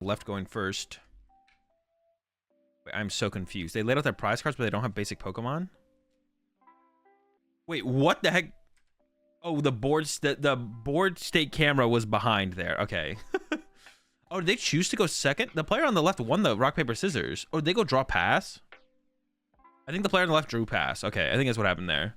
left going first. Wait, I'm so confused. They laid out their prize cards, but they don't have basic Pokemon? Wait, what the heck? Oh, the board state camera was behind there. Okay. Oh, did they choose to go second? The player on the left won the rock, paper, scissors. Oh, did they go draw pass? I think the player on the left drew pass. Okay, I think that's what happened there.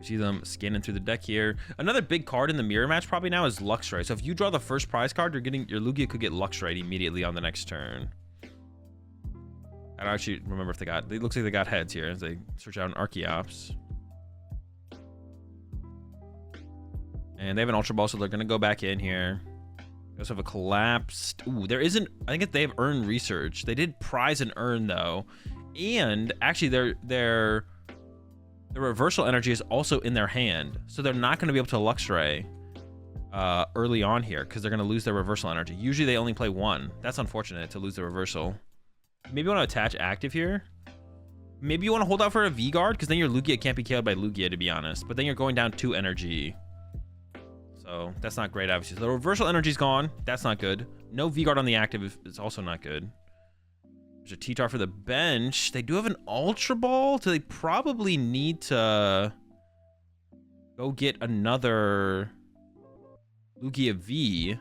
See them scanning through the deck here. Another big card in the mirror match probably now is Luxray. So if you draw the first prize card, your Lugia could get Luxray immediately on the next turn. I don't actually remember if they got. It looks like they got heads here as they search out an Arceus. And they have an Ultra Ball, so they're gonna go back in here. They also have a collapsed. Ooh, there isn't. I think they have earned research. They did prize and earn though, and actually their reversal energy is also in their hand, so they're not going to be able to Luxray early on here because they're going to lose their reversal energy. Usually they only play one. That's unfortunate to lose the reversal. Maybe you want to attach active here. Maybe you want to hold out for a V-Guard because then your Lugia can't be KO'd by Lugia, to be honest. But then you're going down 2 energy. So that's not great, obviously. So the reversal energy's gone. That's not good. No V-Guard on the active is also not good. There's a T-Tar for the bench. They do have an Ultra Ball, so they probably need to go get another Lugia V.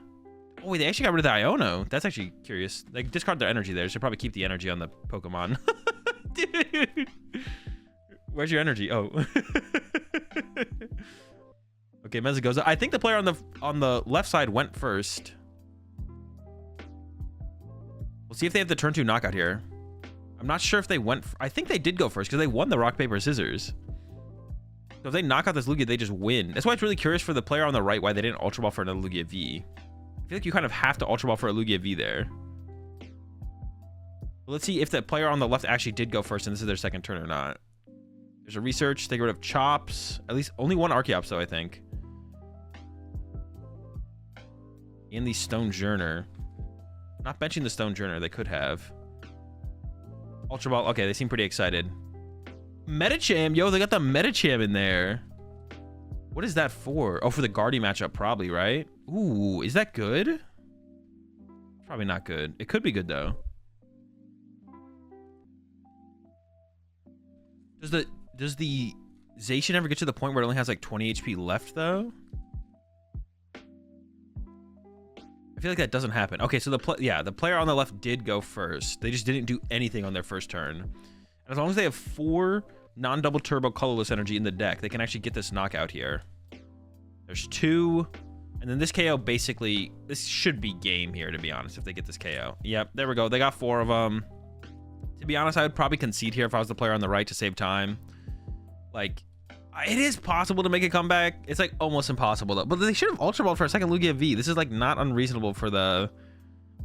Oh, wait, they actually got rid of the Iono. That's actually curious. They discard their energy there. They should probably keep the energy on the Pokemon. Dude. Where's your energy? Oh. Okay, Meza goes. I think the player on the left side went first. We'll see if they have the turn 2 knockout here. I'm not sure if they went. I think they did go first because they won the rock, paper, scissors. So if they knock out this Lugia, they just win. That's why it's really curious for the player on the right why they didn't Ultra Ball for another Lugia V. I feel like you kind of have to Ultra Ball for a Lugia V there. But let's see if the player on the left actually did go first and this is their second turn or not. There's a research. They get rid of Chops. At least only one Arceus, though, I think. And the Stone Journer. Not benching the Stone Journer. They could have. Ultra Ball. Okay, they seem pretty excited. Medicham. Yo, they got the Medicham in there. What is that for? Oh, for the Guardy matchup, probably, right? Ooh, is that good? Probably not good. It could be good, though. Does the Zacian ever get to the point where it only has like 20 HP left, though? I feel like that doesn't happen. Okay, so the player on the left did go first. They just didn't do anything on their first turn. And as long as they have 4 non-double turbo colorless energy in the deck, they can actually get this knockout here. There's 2, and then this KO basically, this should be game here, to be honest, if they get this KO. Yep, there we go. They got 4 of them. To be honest, I would probably concede here if I was the player on the right to save time. Like, it is possible to make a comeback. It's like almost impossible though. But they should have Ultra Balled for a second Lugia V. This is like not unreasonable for the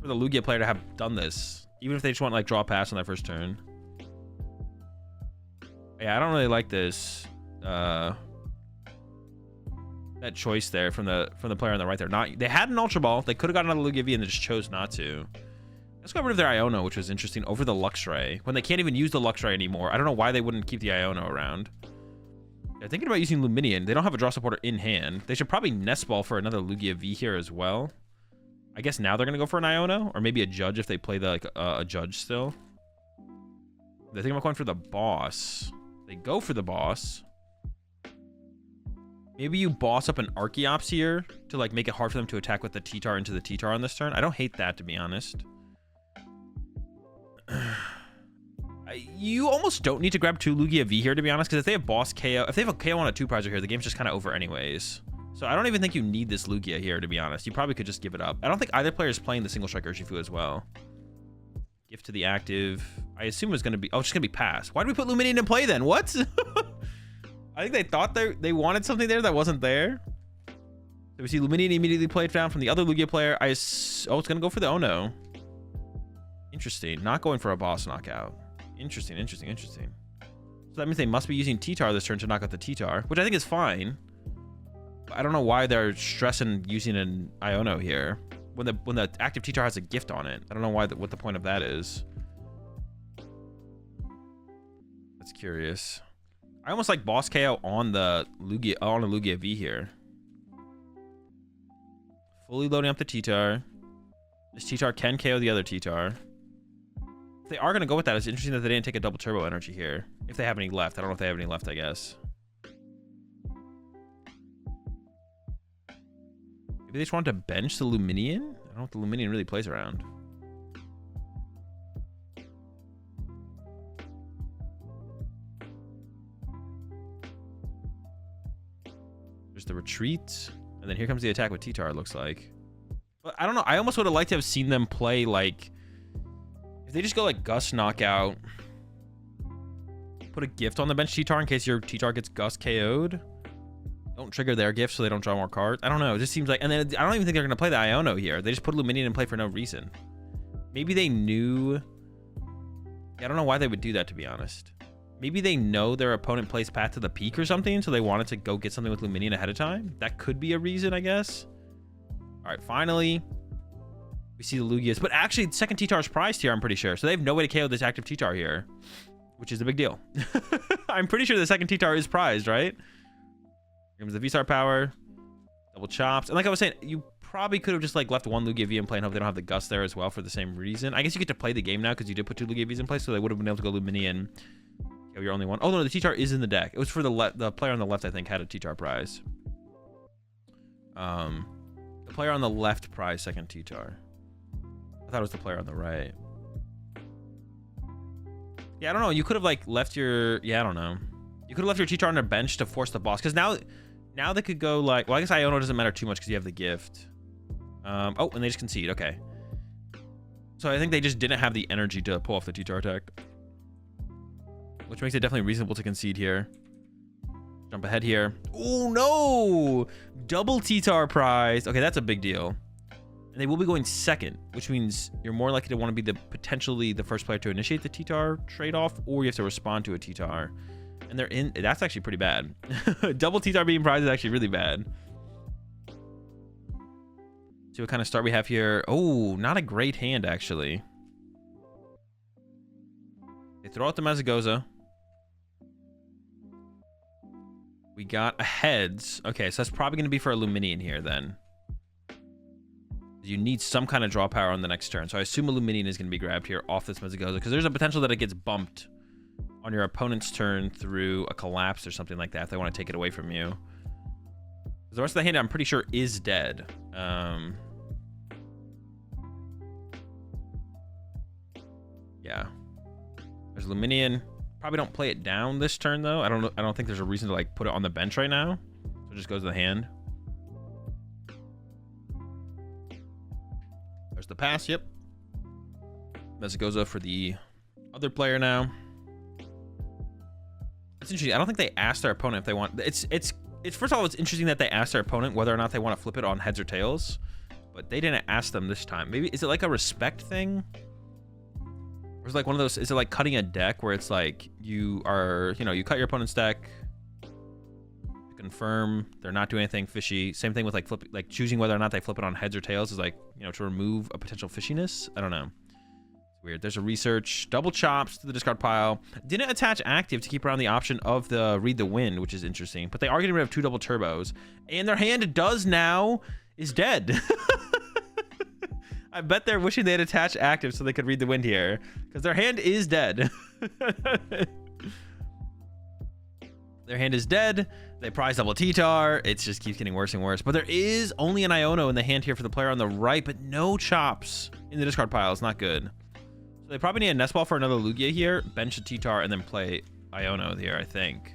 Lugia player to have done this, even if they just want like draw a pass on their first turn. Yeah, I don't really like this that choice there from the player on the right there. They had an Ultra Ball. They could have gotten another Lugia V and they just chose not to. Let's got rid of their Iono, which was interesting, over the Luxray. When they can't even use the Luxray anymore. I don't know why they wouldn't keep the Iono around. They're thinking about using Luminion. They don't have a draw supporter in hand. They should probably Nest Ball for another Lugia V here as well. I guess now they're going to go for an Iono, or maybe a Judge if they play a Judge still. They're thinking about going for the boss. They go for the boss. Maybe you boss up an Archeops here to like make it hard for them to attack with the T-Tar into the T-Tar on this turn. I don't hate that, to be honest. You almost don't need to grab 2 Lugia V here, to be honest, because if they have boss KO, if they have a KO on a 2-prizer here, the game's just kind of over anyways. So I don't even think you need this Lugia here, to be honest. You probably could just give it up. I don't think either player is playing the single strike Urshifu as well. Gift to the active. I assume it was going to be, oh, it's just going to be pass. Why did we put Luminion in play then? What? I think they thought they wanted something there that wasn't there. So we see Luminion immediately played down from the other Lugia player. Oh, it's going to go for the Ono. Interesting. Not going for a boss knockout. Interesting. So that means they must be using T-Tar this turn to knock out the T-Tar, which I think is fine. But I don't know why they're stressing using an Iono here when the active T-Tar has a gift on it. I don't know what the point of that is. That's curious. I almost like boss KO on the Lugia V here. Fully loading up the T-Tar. This T-Tar can KO the other T-Tar. If they are going to go with that, it's interesting that they didn't take a double turbo energy here. If they have any left. I don't know if they have any left, I guess. Maybe they just wanted to bench the Luminion? I don't know if the Luminion really plays around. There's the retreat. And then here comes the attack with T-Tar, it looks like. But I don't know. I almost would have liked to have seen them play, like... If they just go, like, Gust Knockout. Put a gift on the bench T-Tar in case your T-Tar gets Gust KO'd. Don't trigger their gift so they don't draw more cards. I don't know. It just seems like... And then I don't even think they're going to play the Iono here. They just put Luminion in play for no reason. Maybe they knew... I don't know why they would do that, to be honest. Maybe they know their opponent plays Path to the Peak or something, so they wanted to go get something with Luminion ahead of time. That could be a reason, I guess. All right, finally, we see the Lugias. But actually, second T-Tar is prized here, I'm pretty sure. So they have no way to KO this active T-Tar here, which is a big deal. I'm pretty sure the second T-Tar is prized, right? Here comes the V-Star power, double chops. And like I was saying, you probably could have just like left one Lugia V in play and hope they don't have the Gust there as well for the same reason. I guess you get to play the game now because you did put two Lugia Vs in play, so they would have been able to go Luminion. Oh, you're only one. Oh, no, the T-Tar is in the deck. It was for the player on the left, I think, had a T-Tar prize. The player on the left prize second T-Tar. I thought it was the player on the right. Yeah, I don't know. You could have, like, left your... Yeah, I don't know. You could have left your T-Tar on their bench to force the boss. Because now they could go, like... Well, I guess Iono doesn't matter too much because you have the gift. Oh, and they just concede. Okay. So I think they just didn't have the energy to pull off the T-Tar attack. Which makes it definitely reasonable to concede here. Jump ahead here. Oh, no! Double T-Tar prize. Okay, that's a big deal. And they will be going second, which means you're more likely to want to be potentially the first player to initiate the T-Tar trade-off, or you have to respond to a T-Tar. And they're in... That's actually pretty bad. Double T-Tar being prized is actually really bad. See what kind of start we have here. Oh, not a great hand, actually. They throw out the Mazagoza. We got a heads. Okay, so that's probably going to be for a Luminion here, then. You need some kind of draw power on the next turn. So I assume a Luminion is going to be grabbed here off this Mazagoza, because there's a potential that it gets bumped on your opponent's turn through a collapse or something like that if they want to take it away from you. The rest of the hand, I'm pretty sure, is dead. Yeah. There's Luminion. Probably don't play it down this turn, though. I don't think there's a reason to, like, put it on the bench right now. So it just goes to the hand. There's the pass, yep. Mezagoza for the other player now. It's interesting. I don't think they asked their opponent if they want... It's first of all, it's interesting that they asked their opponent whether or not they want to flip it on heads or tails. But they didn't ask them this time. Maybe... Is it like a respect thing? Or is it like one of those... Is it like cutting a deck where it's like you are... You know, you cut your opponent's deck... confirm they're not doing anything fishy. Same thing with like choosing whether or not they flip it on heads or tails is like, you know, to remove a potential fishiness. I don't know. It's weird. There's a research. Double chops to the discard pile. Didn't attach active to keep around the option of the read the wind, which is interesting. But they are getting rid of two double turbos. And their hand is dead. I bet they're wishing they had attached active so they could read the wind here. Because their hand is dead. Their hand is dead. They prize double T-Tar. It just keeps getting worse and worse. But there is only an Iono in the hand here for the player on the right, but no chops in the discard pile. It's not good. So they probably need a Nest Ball for another Lugia here, bench a T-Tar, and then play Iono here, I think.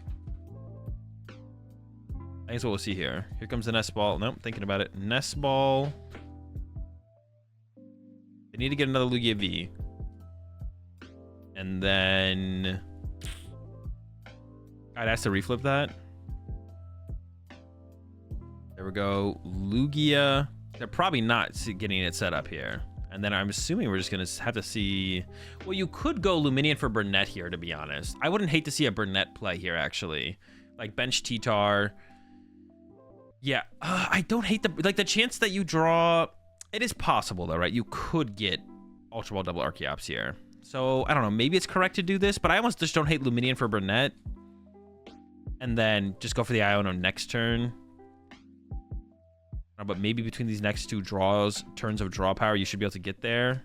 I think that's what we'll see here. Here comes the Nest Ball. Nope, thinking about it. Nest Ball. They need to get another Lugia V. And then... I'd ask to reflip that. There we go. Lugia. They're probably not getting it set up here. And then I'm assuming we're just going to have to see... Well, you could go Luminion for Burnett here, to be honest. I wouldn't hate to see a Burnett play here, actually. Like, bench T-Tar. Yeah. I don't hate the... Like, the chance that you draw... It is possible, though, right? You could get Ultra Ball double Archeops here. So, I don't know. Maybe it's correct to do this, but I almost just don't hate Luminion for Burnett. And then just go for the Iono next turn. But maybe between these next two turns of draw power, you should be able to get there.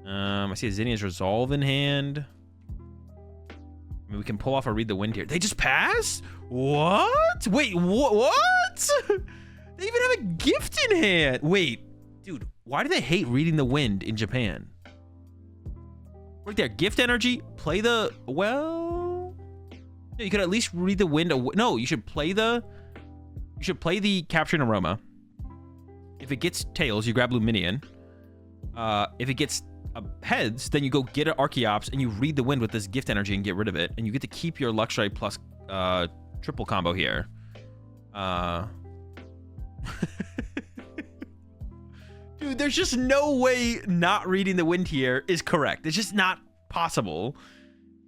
I see a Zinnia's Resolve in hand. I mean, we can pull off a Read the Wind here. They just passed? What? Wait, what? They even have a gift in hand. Wait, dude, why do they hate Reading the Wind in Japan? Right there, gift energy, play the, well, you could at least read the wind. No, you should play the Capturing Aroma. If it gets tails, you grab Luminion. If it gets heads, then you go get an Archeops and you read the wind with this gift energy and get rid of it. And you get to keep your Luxray plus triple combo here. Dude, there's just no way not reading the wind here is correct. It's just not possible.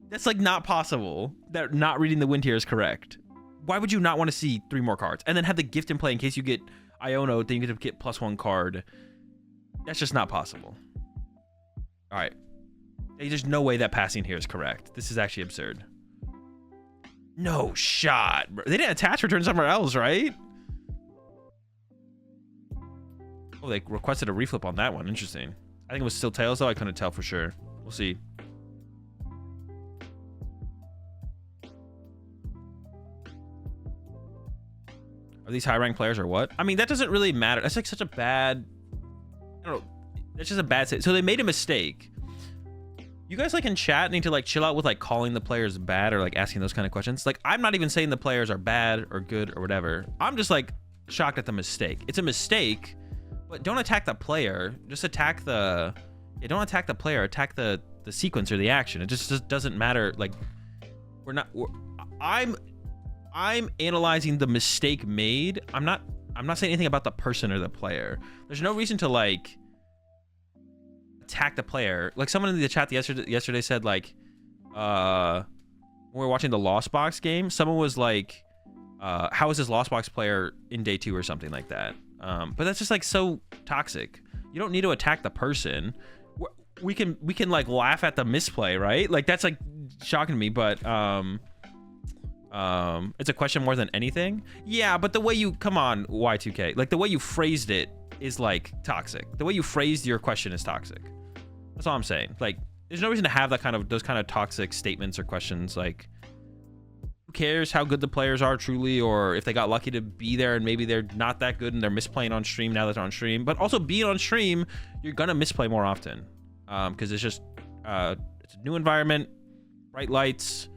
That's like not possible that not reading the wind here is correct. Why would you not want to see 3 more cards and then have the gift in play in case you get Iono, then you get to get +1 card? That's just not possible. All right. There's no way that passing here is correct. This is actually absurd. No shot, bro. They didn't attach return somewhere else, right? Oh, they requested a reflip on that one. Interesting. I think it was still tails, though. I couldn't tell for sure. We'll see. Are these high-ranked players or what? I mean, that doesn't really matter. That's like such a bad... I don't know. That's just a bad... So they made a mistake. You guys, like, in chat need to, like, chill out with, like, calling the players bad or, like, asking those kind of questions. Like, I'm not even saying the players are bad or good or whatever. I'm just, like, shocked at the mistake. It's a mistake, but don't attack the player. Just attack the... Yeah, don't attack the player. Attack the sequence or the action. It just doesn't matter. Like, I'm analyzing the mistake made. I'm not saying anything about the person or the player. There's no reason to, like, attack the player. Like, someone in the chat yesterday said, like, when we were watching the Lost Box game, someone was like, how is this Lost Box player in day 2 or something like that? But that's just, like, so toxic. You don't need to attack the person. We can like laugh at the misplay, right? Like, that's, like, shocking to me, but it's a question more than anything. Yeah, but the way you, come on, Y2K, like, the way you phrased it is, like, toxic. The way you phrased your question is toxic. That's all I'm saying. Like, there's no reason to have those kind of toxic statements or questions. Like, who cares how good the players are truly, or if they got lucky to be there and maybe they're not that good and they're misplaying on stream now that they're on stream. But also, being on stream, you're gonna misplay more often, because it's just it's a new environment, bright lights,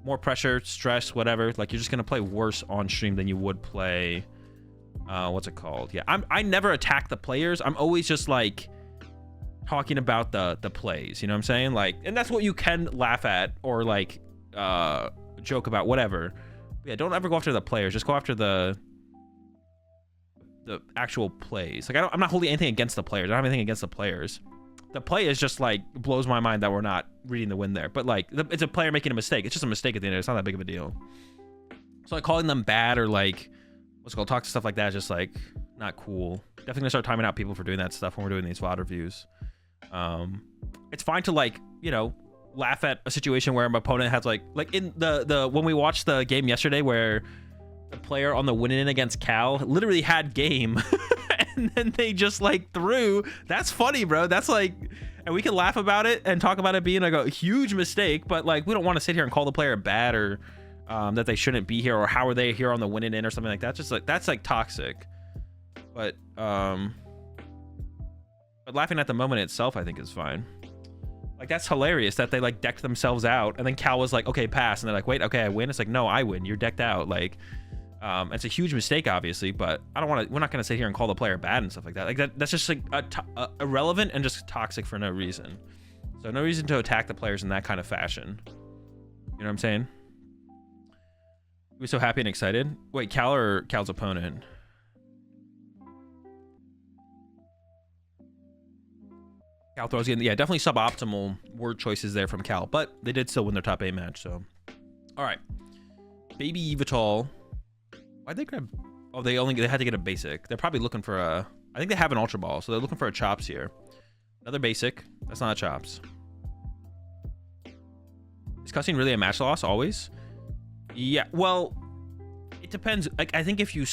more pressure, stress, whatever. Like, you're just gonna play worse on stream than you would play what's it called? Yeah, I never attack the players. I'm always just, like, talking about the plays, you know what I'm saying? Like, and that's what you can laugh at or, like, joke about, whatever. But yeah, don't ever go after the players. Just go after the actual plays. Like, I'm not holding anything against the players. I don't have anything against the players. The play is just, like, blows my mind that we're not reading the wind there. But, like, it's a player making a mistake. It's just a mistake at the end of it. It's not that big of a deal. So, like, calling them bad or, like, what's it called, talk stuff like that is just, like, not cool. Definitely gonna start timing out people for doing that stuff when we're doing these VOD reviews. It's fine to, like, you know, laugh at a situation where my opponent has, like in the when we watched the game yesterday where the player on the win-in against Cal literally had game and then they just, like, threw. That's funny, bro. That's, like, and we can laugh about it and talk about it being, like, a huge mistake, but, like, we don't want to sit here and call the player bad or that they shouldn't be here or how are they here on the win-in or something like that. Just, like, that's, like, toxic. But laughing at the moment itself, I think, is fine. Like, that's hilarious that they, like, decked themselves out and then Cal was like, okay, pass, and they're like, wait, okay, I win. It's like, no, I win. You're decked out. Like, it's a huge mistake, obviously, but I don't want to. We're not gonna sit here and call the player bad and stuff like that. Like, that's just, like, irrelevant and just toxic for no reason. So no reason to attack the players in that kind of fashion. You know what I'm saying? We're so happy and excited. Wait, Cal or Cal's opponent? Cal throws again. Yeah, definitely suboptimal word choices there from Cal, but they did still win their top 8 match. So, all right, Baby Evital. Why'd they grab? Oh, they had to get a basic. They're probably looking for a. I think they have an Ultra Ball, so they're looking for a Chops here. Another basic. That's not a Chops. Is cussing really a match loss always? Yeah. Well, it depends. Like, I think if you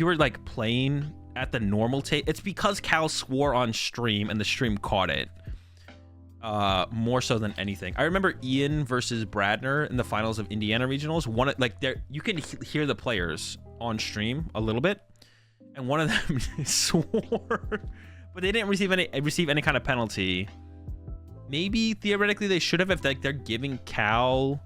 were like playing at the normal table, it's because Cal swore on stream and the stream caught it. More so than anything. I remember Ian versus Bradner in the finals of Indiana regionals. You can hear the players on stream a little bit, and one of them swore, but they didn't receive any kind of penalty. Maybe theoretically they should have if they're giving Cal.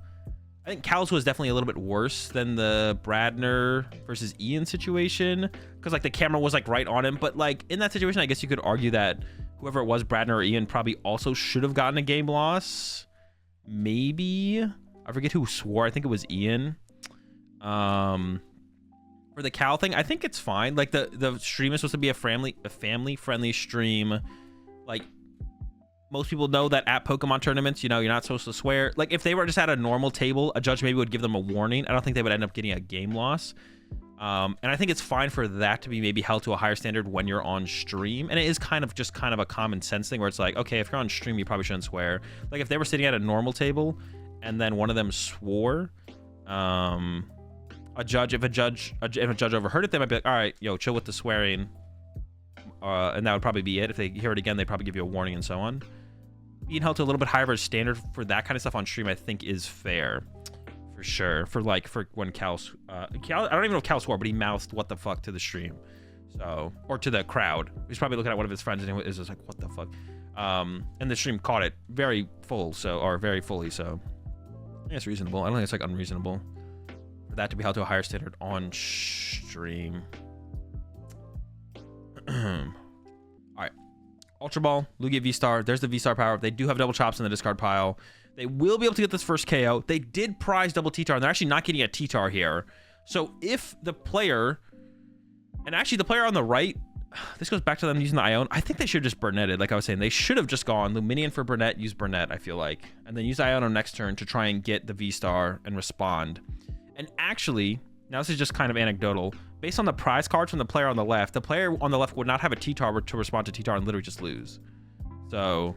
I think Cal's was definitely a little bit worse than the Bradner versus Ian situation, because like the camera was like right on him. But like in that situation, I guess you could argue that whoever it was, Bradner or Ian, probably also should have gotten a game loss. Maybe. I forget who swore. I think it was Ian. For the Cal thing, I think it's fine. Like the stream is supposed to be a family-friendly stream. Like, most people know that at Pokemon tournaments, you know, you're not supposed to swear. Like, if they were just at a normal table, a judge maybe would give them a warning. I don't think they would end up getting a game loss. And I think it's fine for that to be maybe held to a higher standard when you're on stream. And it is kind of a common sense thing where it's like, okay, if you're on stream, you probably shouldn't swear. Like, if they were sitting at a normal table and then one of them swore, if a judge overheard it, they might be like, all right, yo, chill with the swearing. And that would probably be it. If they hear it again, they'd probably give you a warning and so on. Being held to a little bit higher of a standard for that kind of stuff on stream, I think, is fair. For sure. For when Cal, I don't even know if Cal swore, but he mouthed "what the fuck" to the stream, so, or to the crowd. He's probably looking at one of his friends and it was just like, "What the fuck," and the stream caught it very fully. So I think it's reasonable. I don't think it's like unreasonable for that to be held to a higher standard on stream. All right, Ultra Ball, Lugia V-Star. There's the V-Star power. They do have double chops in the discard pile. They will be able to get this first KO. They did prize double T-Tar, and they're actually not getting a T-Tar here. So if the player, and actually the player on the right, this goes back to them using the Ione. I think they should have just Burnetted, like I was saying. They should have just gone Luminion for Burnett, use Burnett, I feel like. And then use Ione on next turn to try and get the V-Star and respond. And actually, now this is just kind of anecdotal, based on the prize cards from the player on the left would not have a T-Tar to respond to T-Tar and literally just lose. So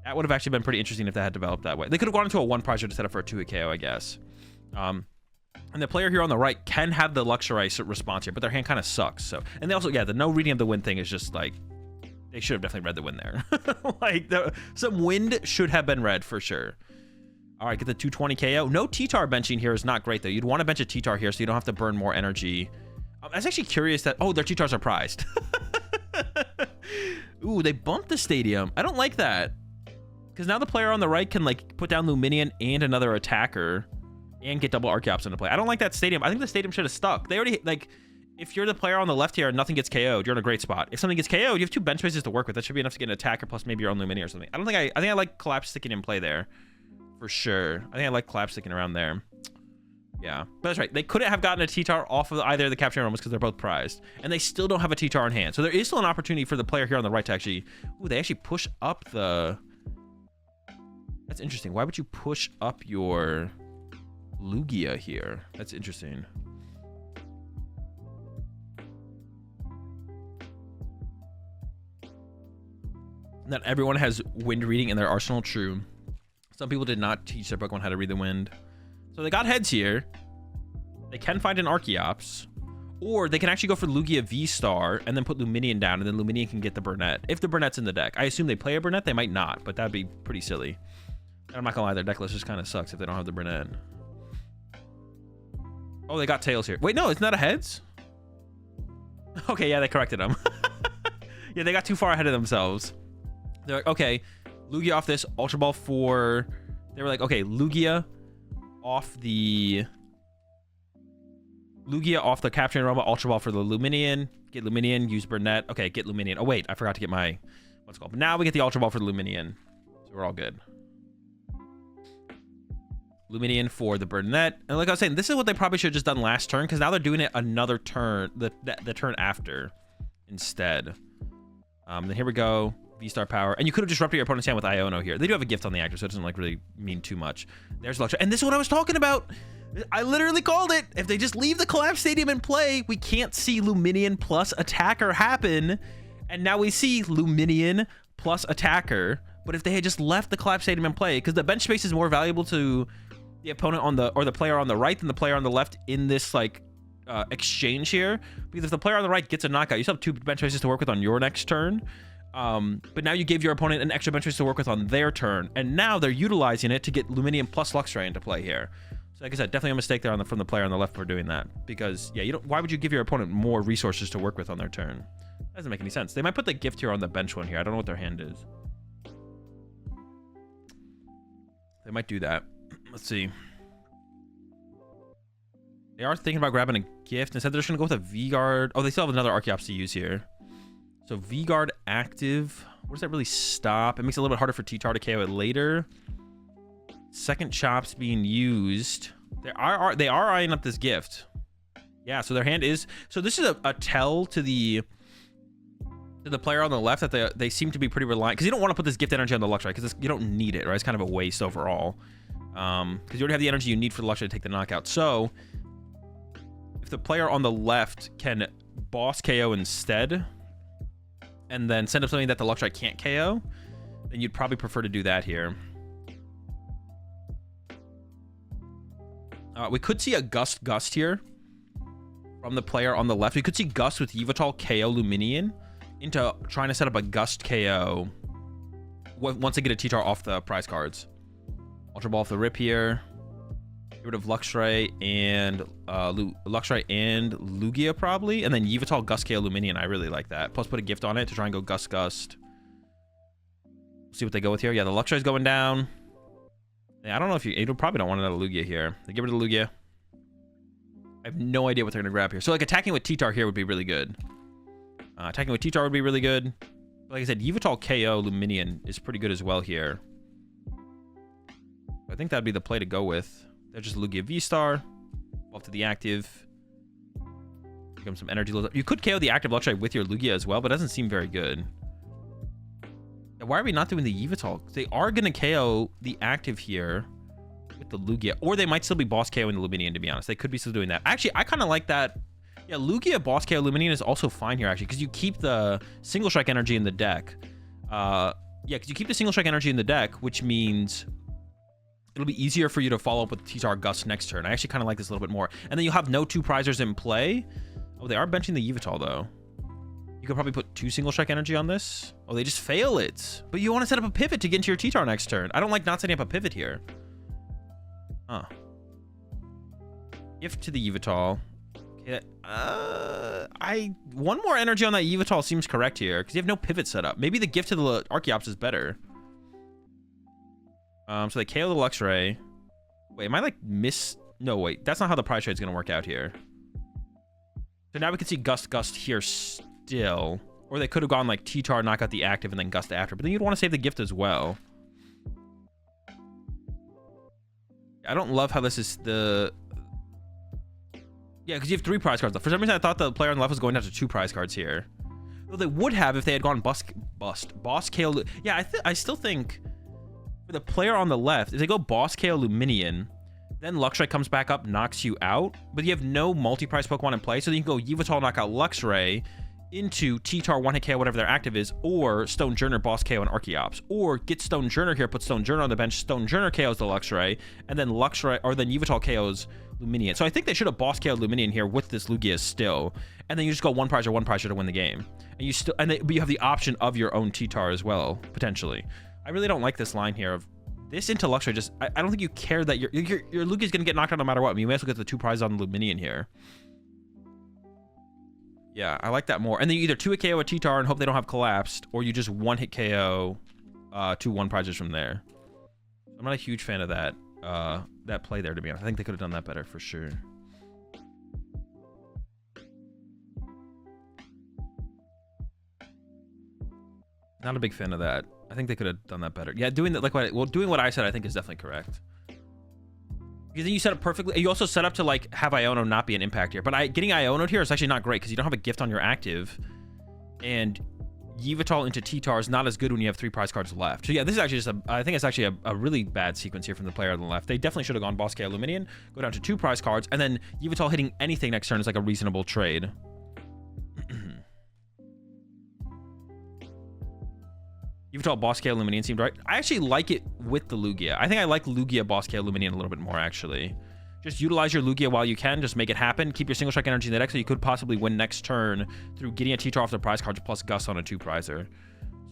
that would have actually been pretty interesting if that had developed that way. They could have gone into a 1 prize or to set up for a 2-hit KO, I guess. And the player here on the right can have the Luxury response here, but their hand kind of sucks. So, and they also, yeah, the no reading of the wind thing is just like, they should have definitely read the wind there. Like, some wind should have been read for sure. All right, get the 220 KO. No T-Tar benching here is not great, though. You'd want to bench a T-Tar here so you don't have to burn more energy. I was actually curious that, oh, their T-Tars are prized. Ooh, they bumped the stadium. I don't like that. Because now the player on the right can, like, put down Luminion and another attacker and get double Arceus into play. I don't like that stadium. I think the stadium should have stuck. They already, like, if you're the player on the left here and nothing gets KO'd, you're in a great spot. If something gets KO'd, you have 2 bench spaces to work with. That should be enough to get an attacker plus maybe your own Luminion or something. I think I like collapse sticking in play there. For sure. I think I like collapse sticking around there. Yeah. But that's right. They couldn't have gotten a T-Tar off of either of the capturing realms because they're both prized. And they still don't have a T-Tar in hand. So there is still an opportunity for the player here on the right to actually... Ooh, they actually push up the... That's interesting. Why would you push up your Lugia here? That's interesting. Not everyone has wind reading in their arsenal. True. Some people did not teach their Pokemon how to read the wind. So they got heads here. They can find an Arceus. Or they can actually go for Lugia V-Star and then put Luminion down, and then Luminion can get the Burnett. If the Burnett's in the deck. I assume they play a Burnett. They might not, but that'd be pretty silly. I'm not gonna lie, their deck list just kind of sucks if they don't have the Burnett. Oh, they got Tails here. Wait, no, it's not a heads? Okay, yeah, they corrected them. Yeah, they got too far ahead of themselves. They're like, okay, Lugia off this, Ultra Ball for... They were like, okay, Lugia off the capturing robot, Ultra Ball for the Luminion. Get Luminion, use Burnett. Okay, get Luminion. Oh, wait, I forgot to get my... What's it called? But now we get the Ultra Ball for the Luminion. So we're all good. Luminion for the Burnett. And like I was saying, this is what they probably should have just done last turn, because now they're doing it another turn, the turn after instead. Then here we go. V-Star power. And you could have disrupted your opponent's hand with Iono here. They do have a gift on the actor, so it doesn't like really mean too much. There's Luxury. And this is what I was talking about. I literally called it. If they just leave the Collapse Stadium in play, we can't see Luminion plus attacker happen. And now we see Luminion plus attacker. But if they had just left the Collapse Stadium in play, because the bench space is more valuable to the opponent on the, or the player on the right than the player on the left in this like exchange here, because if the player on the right gets a knockout, you still have 2 bench spaces to work with on your next turn. But now you gave your opponent an extra bench space to work with on their turn, and now they're utilizing it to get Luminium plus Luxray into play here. So like I said, definitely a mistake there from the player on the left for doing that, because yeah, why would you give your opponent more resources to work with on their turn? That doesn't make any sense. They might put the gift here on the bench one here. I don't know what their hand is. They might do that. Let's see. They are thinking about grabbing a gift. Instead, they're just going to go with a V-Guard. Oh, they still have another Archeops to use here. So V-Guard active. What does that really stop? It makes it a little bit harder for T-Tar to KO it later. Second chop's being used. They are eyeing up this gift. Yeah, so their hand is... So this is a tell to the player on the left that they seem to be pretty reliant, because you don't want to put this gift energy on the Luxray, because you don't need it, right? It's kind of a waste overall. Because you already have the energy you need for the Luxray to take the knockout. So if the player on the left can boss KO instead, and then send up something that the Luxray can't KO, then you'd probably prefer to do that here. We could see a Gust here from the player on the left. We could see Gust with Yveltal KO Luminion into trying to set up a Gust KO once they get a T-Tar off the prize cards. Ultra Ball off the rip here. Get rid of Luxray and Lugia probably, and then Yveltal Gust KO Luminion. I really like that. Plus put a gift on it to try and go Gust. See what they go with here. Yeah, the Luxray's going down. Yeah, I don't know if you probably don't want another Lugia here. They get rid of the Lugia. I have no idea what they're gonna grab here. So like attacking with T-Tar here would be really good. Attacking with T-Tar would be really good. Like I said, Yveltal KO Luminion is pretty good as well here. I think that'd be the play to go with. They're just Lugia V-Star. Off to the active. Give him some energy. You could KO the active Luxray with your Lugia as well, but it doesn't seem very good. Why are we not doing the Yveltal? They are going to KO the active here with the Lugia. Or they might still be boss KOing the Luminion, to be honest. They could be still doing that. Actually, I kind of like that. Yeah, Lugia boss KO Luminion is also fine here, actually, because you keep the single strike energy in the deck. Yeah, because you keep the single strike energy in the deck, which means it'll be easier for you to follow up with T-Tar Gust next turn. I actually kind of like this a little bit more. And then you'll have no 2 prizers in play. Oh, they are benching the Yveltal, though. You could probably put 2 single strike energy on this. Oh, they just fail it. But you want to set up a pivot to get into your T-Tar next turn. I don't like not setting up a pivot here. Huh. Gift to the Yveltal. Okay, one more energy on that Yveltal seems correct here, because you have no pivot set up. Maybe the gift to the Archeops is better. So they KO the Luxray. Wait, am I like No, wait. That's not how the prize trade is going to work out here. So now we can see Gust here still. Or they could have gone like T-Tar, knock out the active, and then Gust after. But then you'd want to save the gift as well. I don't love how this is the... Yeah, because you have 3 prize cards. For some reason, I thought the player on the left was going down to 2 prize cards here. Well, they would have if they had gone Boss KO... Yeah, I still think for the player on the left, if they go Boss KO Luminion, then Luxray comes back up, knocks you out, but you have no multi-prize Pokemon in play, so then you can go Yveltal, knock out Luxray into T-Tar, 1-hit KO, whatever their active is, or Stonejourner, Boss KO, and Archeops. Or get Stonejourner here, put Stonejourner on the bench, Stonejourner KOs the Luxray, and then then Yveltal KOs Luminion. So I think they should have Boss KO Luminion here with this Lugia still, and then you just go one prize to win the game. And but you have the option of your own T-Tar as well, potentially. I really don't like this line here of this into Luxray. Just I don't think you care that your Lugia's gonna get knocked out no matter what. I mean, you may as well get the 2 prizes on Luminion here. Yeah, I like that more. And then you either 2-hit KO a T-Tar and hope they don't have collapsed, or you just 1-hit KO 2 1 prizes from there. I'm not a huge fan of that play there, to be honest. I think they could have done that better for sure. Not a big fan of that. I think they could have done that better. Yeah, doing what I said, I think is definitely correct. Because then you set up perfectly. You also set up to like have Iono not be an impact here. But getting Iono'd here is actually not great because you don't have a gift on your active. And Yveltal into T-Tar is not as good when you have 3 prize cards left. So yeah, this is actually just I think it's actually a really bad sequence here from the player on the left. They definitely should have gone Boss KO Luminion, go down to 2 prize cards, and then Yveltal hitting anything next turn is like a reasonable trade. Yveltal Boss KO Luminion seemed right. I actually like it with the Lugia. I think I like Lugia Boss KO Luminion a little bit more, actually. Just utilize your Lugia while you can. Just make it happen. Keep your single strike energy in the deck so you could possibly win next turn through getting a teacher off the prize cards plus Gus on a 2-prizer.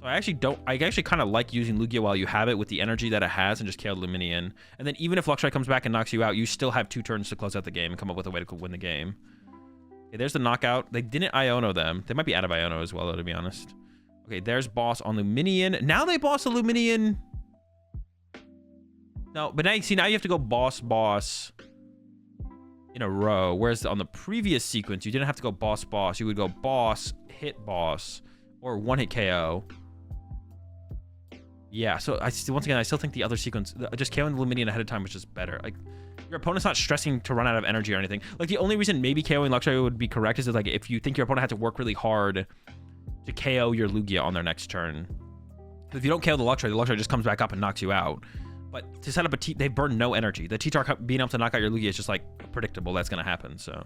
So I actually kind of like using Lugia while you have it with the energy that it has and just KO Luminion. And then even if Luxray comes back and knocks you out, you still have 2 turns to close out the game and come up with a way to win the game. Okay, there's the knockout. They didn't Iono them. They might be out of Iono as well, though, to be honest. Okay, there's boss on Luminion. Now they boss a Luminion. No, but now you have to go boss in a row. Whereas on the previous sequence, you didn't have to go boss. You would go boss, hit boss, or 1-hit KO. Yeah, so once again, I still think the other sequence, just KOing the Luminion ahead of time was just better. Like, your opponent's not stressing to run out of energy or anything. Like, the only reason maybe KOing Luxray would be correct is that, like, if you think your opponent had to work really hard to KO your Lugia on their next turn. If you don't KO the Luxray just comes back up and knocks you out. But to set up they burn no energy. The T-Tar being able to knock out your Lugia is just, like, predictable. That's going to happen, so.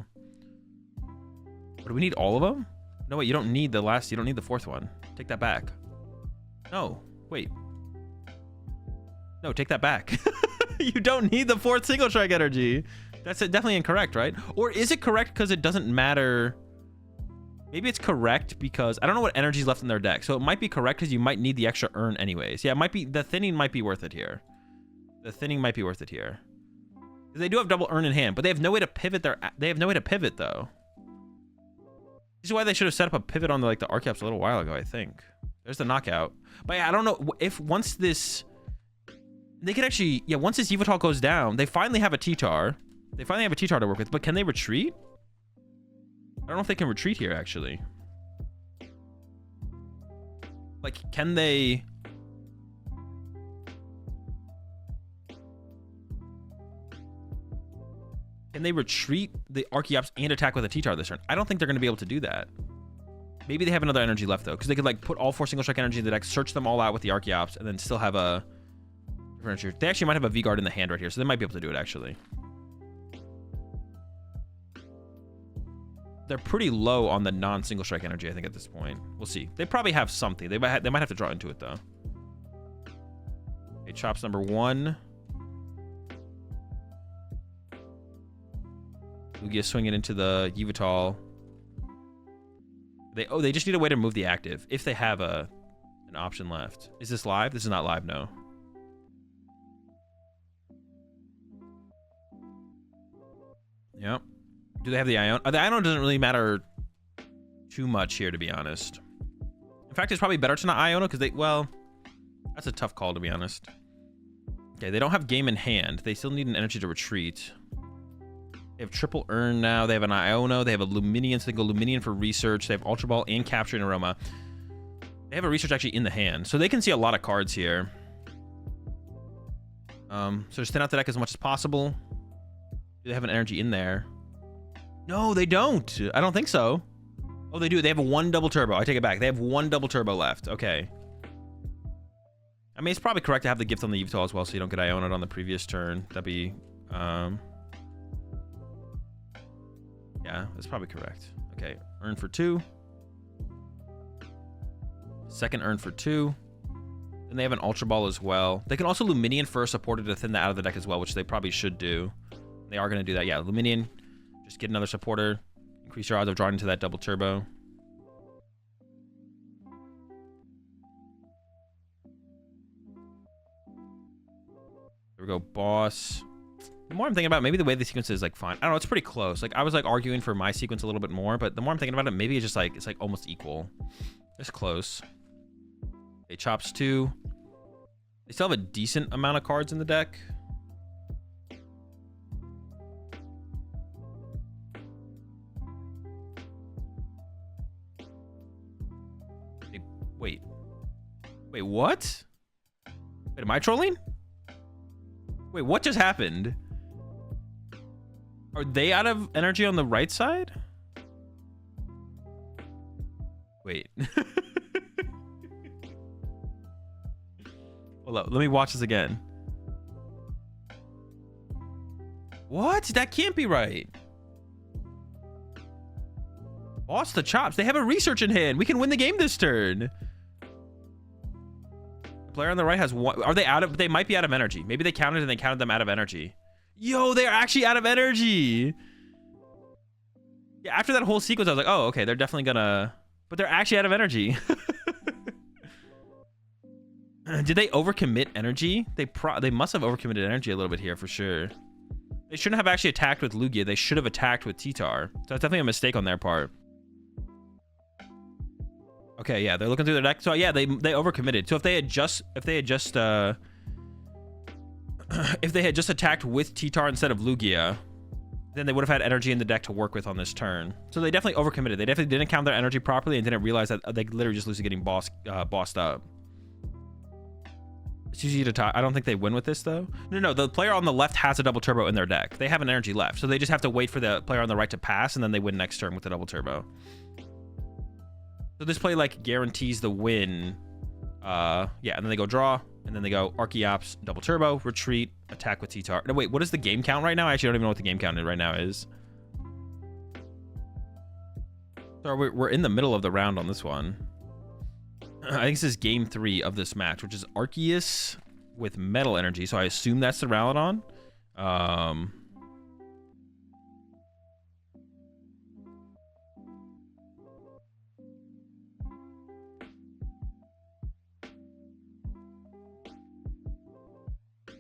But do we need all of them? No, wait, you don't need the 4th one. Take that back. No, wait. No, take that back. You don't need the 4th single strike energy. That's definitely incorrect, right? Or is it correct because it doesn't matter? Maybe it's correct because I don't know what energy's left in their deck. So it might be correct because you might need the extra urn anyways. Yeah, it might be, the thinning might be worth it here. The thinning might be worth it here. They do have double urn in hand, but they have no way to pivot they have no way to pivot though. This is why they should have set up a pivot on the Arceus a little while ago, I think. There's the knockout. But yeah, I don't know if once this, they could actually, yeah, once this Yveltal goes down, they finally have a T-Tar. They finally have a T-Tar to work with, but can they retreat? I don't know if they can retreat here, actually. Like, can they... Can they retreat the Arceus and attack with a T-Tar this turn? I don't think they're going to be able to do that. Maybe they have another energy left, though, because they could, like, put all 4 single strike energy in the deck, search them all out with the Arceus, and then still have a... They actually might have a V-Guard in the hand right here, so they might be able to do it, actually. They're pretty low on the non-single strike energy, I think, at this point. We'll see. They probably have something. They might have to draw into it, though. Okay, chops number 1. Lugia swinging into the Yveltal. They just need a way to move the active, if they have an option left. Is this live? This is not live, no. Yep. Do they have the Iono? The Iono doesn't really matter too much here, to be honest. In fact, it's probably better to not Iono because well, that's a tough call, to be honest. Okay, they don't have game in hand. They still need an energy to retreat. They have triple urn now. They have an Iono. They have a Luminion, so they go Luminion for research. They have Ultra Ball and Capturing Aroma. They have a research actually in the hand, so they can see a lot of cards here. So just thin out the deck as much as possible. Do they have an energy in there? No, they don't. I don't think so. Oh, they do. They have 1 double turbo. I take it back. They have 1 double turbo left. Okay. I mean, it's probably correct to have the gift on the Yveltal as well, so you don't get Iono'd on the previous turn. That'd be... yeah, that's probably correct. Okay, earn for 2. Second earn for 2. Then they have an Ultra Ball as well. They can also Luminion for a supporter to thin that out of the deck as well, which they probably should do. They are going to do that. Yeah, Luminion. Just get another supporter. Increase your odds of drawing into that double turbo. There we go, boss. The more I'm thinking about it, maybe the way the sequence is like fine. I don't know, it's pretty close. Like I was like arguing for my sequence a little bit more, but the more I'm thinking about it, maybe it's just like, it's like almost equal. It's close. Okay, chops 2. They still have a decent amount of cards in the deck. Wait, what? Wait, am I trolling? Wait, what just happened? Are they out of energy on the right side? Wait. Hold up, let me watch this again. What? That can't be right. Boss the chops. They have a research in hand. We can win the game this turn. Player on the right has one. Are they out of? They might be out of energy. Maybe they counted and they counted them out of energy. Yo, they're actually out of energy. Yeah, after that whole sequence, I was like, oh, okay, they're definitely gonna. But they're actually out of energy. Did they overcommit energy? They must have overcommitted energy a little bit here for sure. They shouldn't have actually attacked with Lugia. They should have attacked with T-Tar. So that's definitely a mistake on their part. Okay, yeah, they're looking through their deck. So yeah, they overcommitted. So if they had just attacked with T-Tar instead of Lugia, then they would have had energy in the deck to work with on this turn. So they definitely overcommitted. They definitely didn't count their energy properly and didn't realize that they literally just lose getting bossed up. It's easy to talk. I don't think they win with this though. No, the player on the left has a double turbo in their deck. They have an energy left, so they just have to wait for the player on the right to pass, and then they win next turn with the double turbo. So this play like guarantees the win. Yeah, and then they go draw, and then they go Arceus, double turbo, retreat, attack with T-Tar. No, wait, what is the game count right now? I actually don't even know what the game count right now is. So we're in the middle of the round on this one. I think this is game 3 of this match, which is Arceus with metal energy. So I assume that's the Ralladon.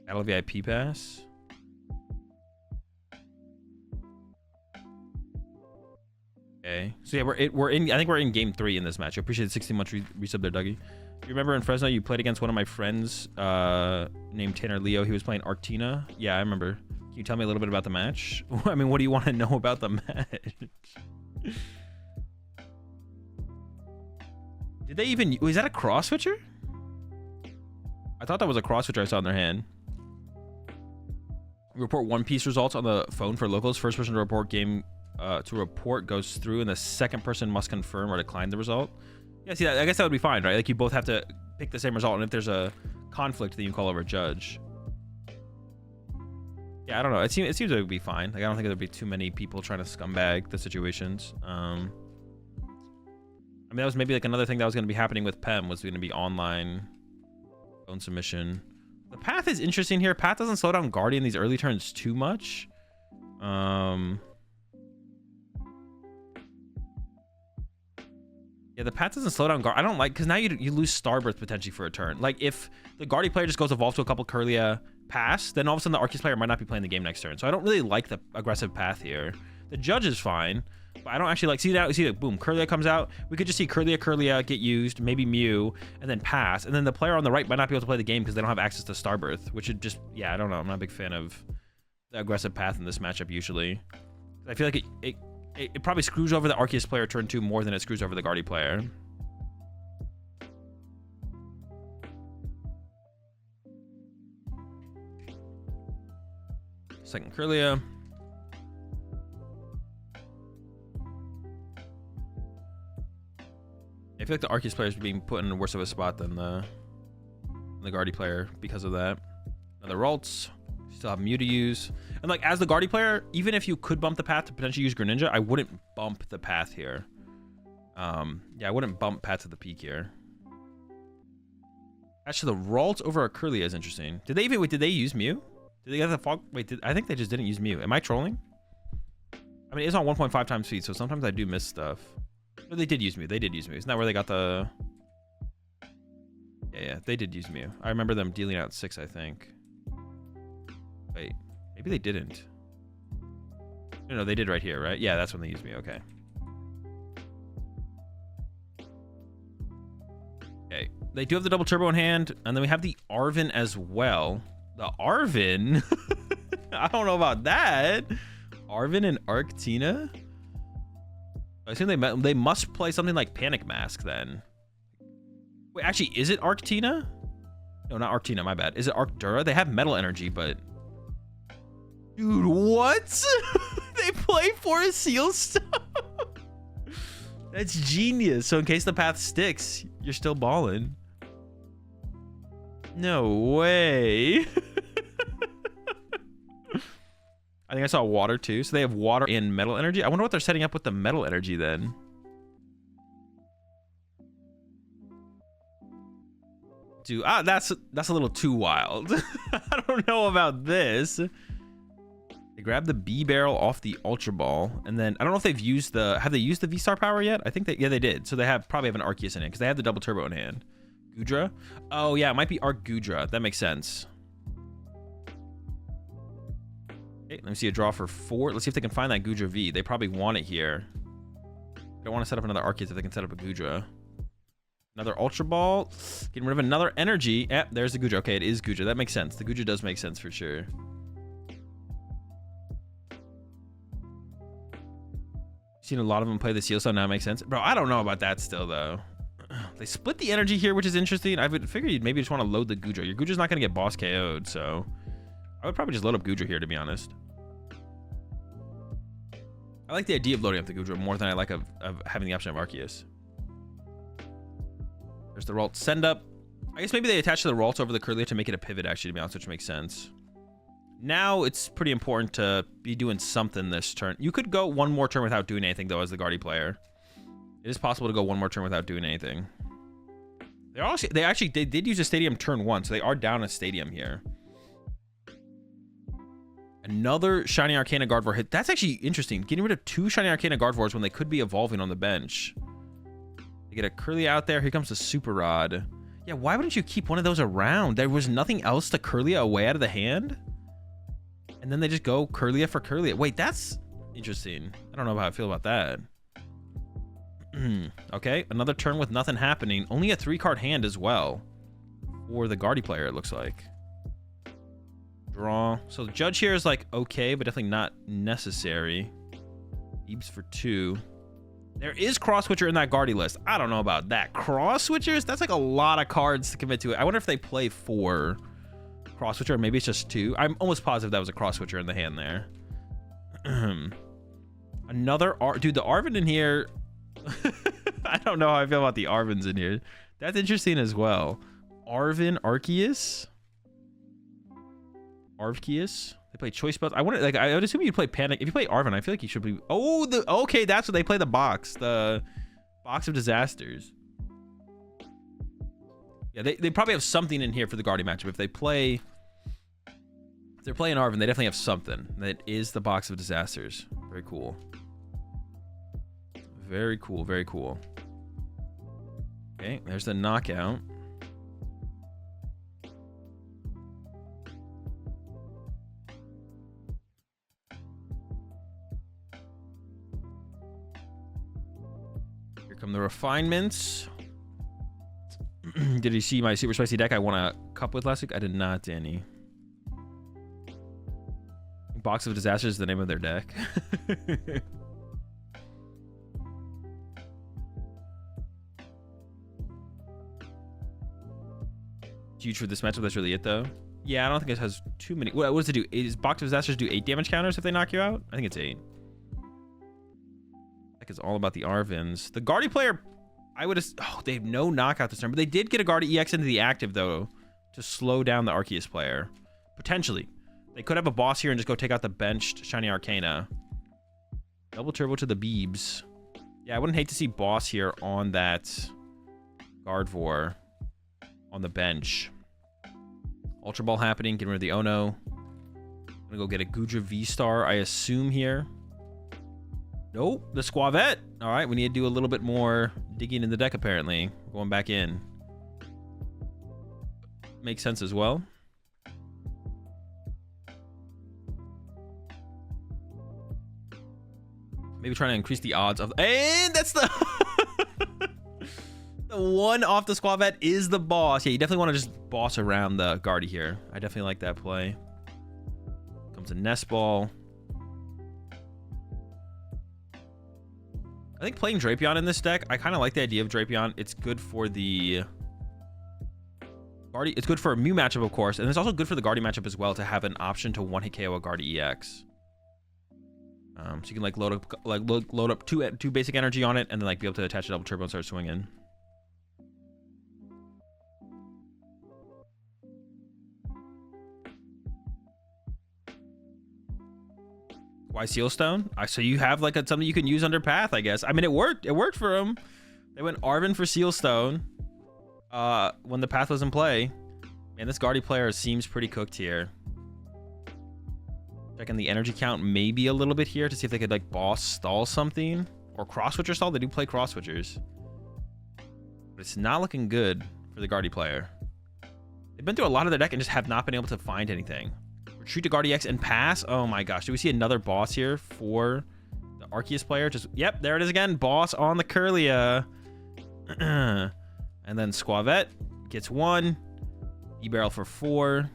Battle VIP pass. Okay, so yeah, we're in. I think we're in game 3 in this match. I appreciate the 16 months resub there, Dougie. You remember in Fresno you played against one of my friends named Tanner Leo. He was playing Arctina. Yeah, I remember. Can you tell me a little bit about the match? I mean, what do you want to know about the match? Did they even? Was that a cross switcher? I thought that was a cross switcher I saw in their hand. Report One Piece results on the phone for locals. First person to report game. To report goes through, and the second person must confirm or decline the result. Yeah, see, I guess that would be fine, right? Like you both have to pick the same result, and if there's a conflict, then you call over a judge. Yeah, I don't know. It seems like it would be fine. Like I don't think there'd be too many people trying to scumbag the situations. I mean, that was maybe like another thing that was going to be happening with PEM was going to be online phone submission. The path is interesting here. Path doesn't slow down Guardian these early turns too much. Yeah, the path doesn't slow down Guard. I don't like, because now you lose Starbirth potentially for a turn. Like if the Guardian player just goes evolve to a couple Kirlia pass, then all of a sudden the Arceus player might not be playing the game next turn. So I don't really like the aggressive path here. The judge is fine, but I don't actually like, see that, boom, Kirlia comes out. We could just see Kirlia get used, maybe Mew, and then pass. And then the player on the right might not be able to play the game because they don't have access to Starbirth, which would just, yeah, I don't know. I'm not a big fan of the aggressive path in this matchup usually. I feel like it probably screws over the Arceus player turn 2 more than it screws over the Guardian player. Second Kirlia. I feel like the Arceus player is being put in worse of a spot than the Guardian player because of that. Another Ralts. Still have Mew to use. And like as the Guardian player, even if you could bump the path to potentially use Greninja, I wouldn't bump the path here. Yeah, I wouldn't bump path to the peak here. Actually, the Ralts over a Kirlia is interesting. Did they use Mew? Did they get the fog? Wait, I think they just didn't use Mew. Am I trolling? I mean, it's on 1.5 times speed, so sometimes I do miss stuff. No, they did use Mew. They did use Mew. Isn't that where they got the... Yeah, they did use Mew. I remember them dealing out 6, I think. Wait, maybe they didn't. No, they did right here, right? Yeah, that's when they used Mew. Okay. Okay, they do have the double turbo in hand, and then we have the Arven as well. The Arven? I don't know about that. Arven and Arctina? I assume they must play something like Panic Mask then. Wait, actually, is it Arctina? No, not Arctina, my bad. Is it Arctura? They have metal energy, but... Dude, what? They play for a seal stuff? That's genius. So in case the path sticks, you're still balling. No way. I think I saw water too. So they have water and metal energy. I wonder what they're setting up with the metal energy then. to... that's a little too wild. I don't know about this. They grab the B barrel off the Ultra Ball, and then I don't know if they've used the... Have they used the V-Star power yet? I think that... Yeah, they did. So they probably have an Arceus in it, because they have the double turbo in hand. Gudra? Oh, yeah, it might be Arc Gudra. That makes sense. Okay, let me see a draw for 4. Let's see if they can find that Gudra V. They probably want it here. They don't want to set up another Arceus if they can set up a Gudra. Another Ultra Ball. Getting rid of another energy. Eh, there's the Gudra. Okay, it is Gudra. That makes sense. The Gudra does make sense for sure. Seen a lot of them play the Seal Stone. Now it makes sense. Bro, I don't know about that still, though. They split the energy here, which is interesting. I would figure you'd maybe just want to load the Gudra. Your Gudra's not going to get boss KO'd, so... I would probably just load up Gudra here, to be honest. I like the idea of loading up the Gudra more than I like of having the option of Arceus. There's the Ralt send up. I guess maybe they attach to the Ralt over the Curlier to make it a pivot, actually, to be honest, which makes sense. Now it's pretty important to be doing something this turn. You could go one more turn without doing anything, though, as the Guardy player. It is possible to go one more turn without doing anything. They did use a Stadium turn 1, so they are down a Stadium here. Another Shiny Arcana Gardevoir hit. That's actually interesting. Getting rid of 2 Shiny Arcana Gardevoirs when they could be evolving on the bench. They get a Curly out there. Here comes the Super Rod. Yeah, why wouldn't you keep one of those around? There was nothing else to Curlia away out of the hand? And then they just go Curlia for Curlia. Wait, that's interesting. I don't know how I feel about that. Okay, another turn with nothing happening. Only a 3-card hand as well. For the Guardy player, it looks like. Draw. So the Judge here is like okay, but definitely not necessary. Eebs for 2. There is Cross Switcher in that Guardy list. I don't know about that. Cross Switchers? That's like a lot of cards to commit to it. I wonder if they play 4 Cross Switcher, or maybe it's just 2. I'm almost positive that was a Cross Switcher in the hand there. Another dude, the Arven in here. I don't know how I feel about the Arvens in here. That's interesting as well. Arven, Arceus. Arceus. They play choice spells. I would assume you'd play Panic. If you play Arven, I feel like you should be. Oh, okay, that's what they play. The box of disasters. Yeah, they probably have something in here for the Guardian matchup. If they're playing Arven, they definitely have something. That is the box of disasters. Very cool. Very cool. Very cool. Okay, there's the knockout. Come the refinements. Did you see my super spicy deck I won a cup with last week? I did not, Danny. Box of Disasters is the name of their deck. Huge for this matchup. That's really it, though. Yeah, I don't think it has too many. What does it do? Is Box of Disasters do 8 damage counters if they knock you out? I think it's 8. Is all about the Arvens. The Guardy player, they have no knockout this turn, but they did get a Guardy EX into the active, though, to slow down the Arceus player. Potentially. They could have a boss here and just go take out the benched Shiny Arcana. Double turbo to the Beebs. Yeah, I wouldn't hate to see boss here on that Gardevoir on the bench. Ultra Ball happening, getting rid of the Ono. I'm gonna go get a Gudra V-Star, I assume, here. Nope, the Squavette. All right, we need to do a little bit more digging in the deck, apparently. We're going back in. Makes sense as well. Maybe trying to increase the odds of... And that's the... the one off the Squavette is the boss. Yeah, you definitely want to just boss around the Guardy here. I definitely like that play. Comes a Nest Ball. I think playing Drapion in this deck, I kind of like the idea of Drapion. It's good for the Guardy. It's good for a Mew matchup, of course, and it's also good for the Guardy matchup as well to have an option to one-hit KO a Guardy EX. So you can like load up two basic energy on it, and then like be able to attach a double turbo and start swinging. Why Sealstone? So you have like something you can use under Path, I guess. I mean, it worked. It worked for them. They went Arven for Sealstone. when the path was in play. Man, this Guardy player seems pretty cooked here. Checking the energy count maybe a little bit here to see if they could like boss stall something. Or cross-switcher stall. They do play cross-switchers. But it's not looking good for the Guardy player. They've been through a lot of their deck and just have not been able to find anything. Retreat to Guardy X and pass. Oh my gosh. Do we see another boss here for the Arceus player? Just, yep, there it is again. Boss on the Curlia. And then Squavette gets 1. E-Barrel for 4.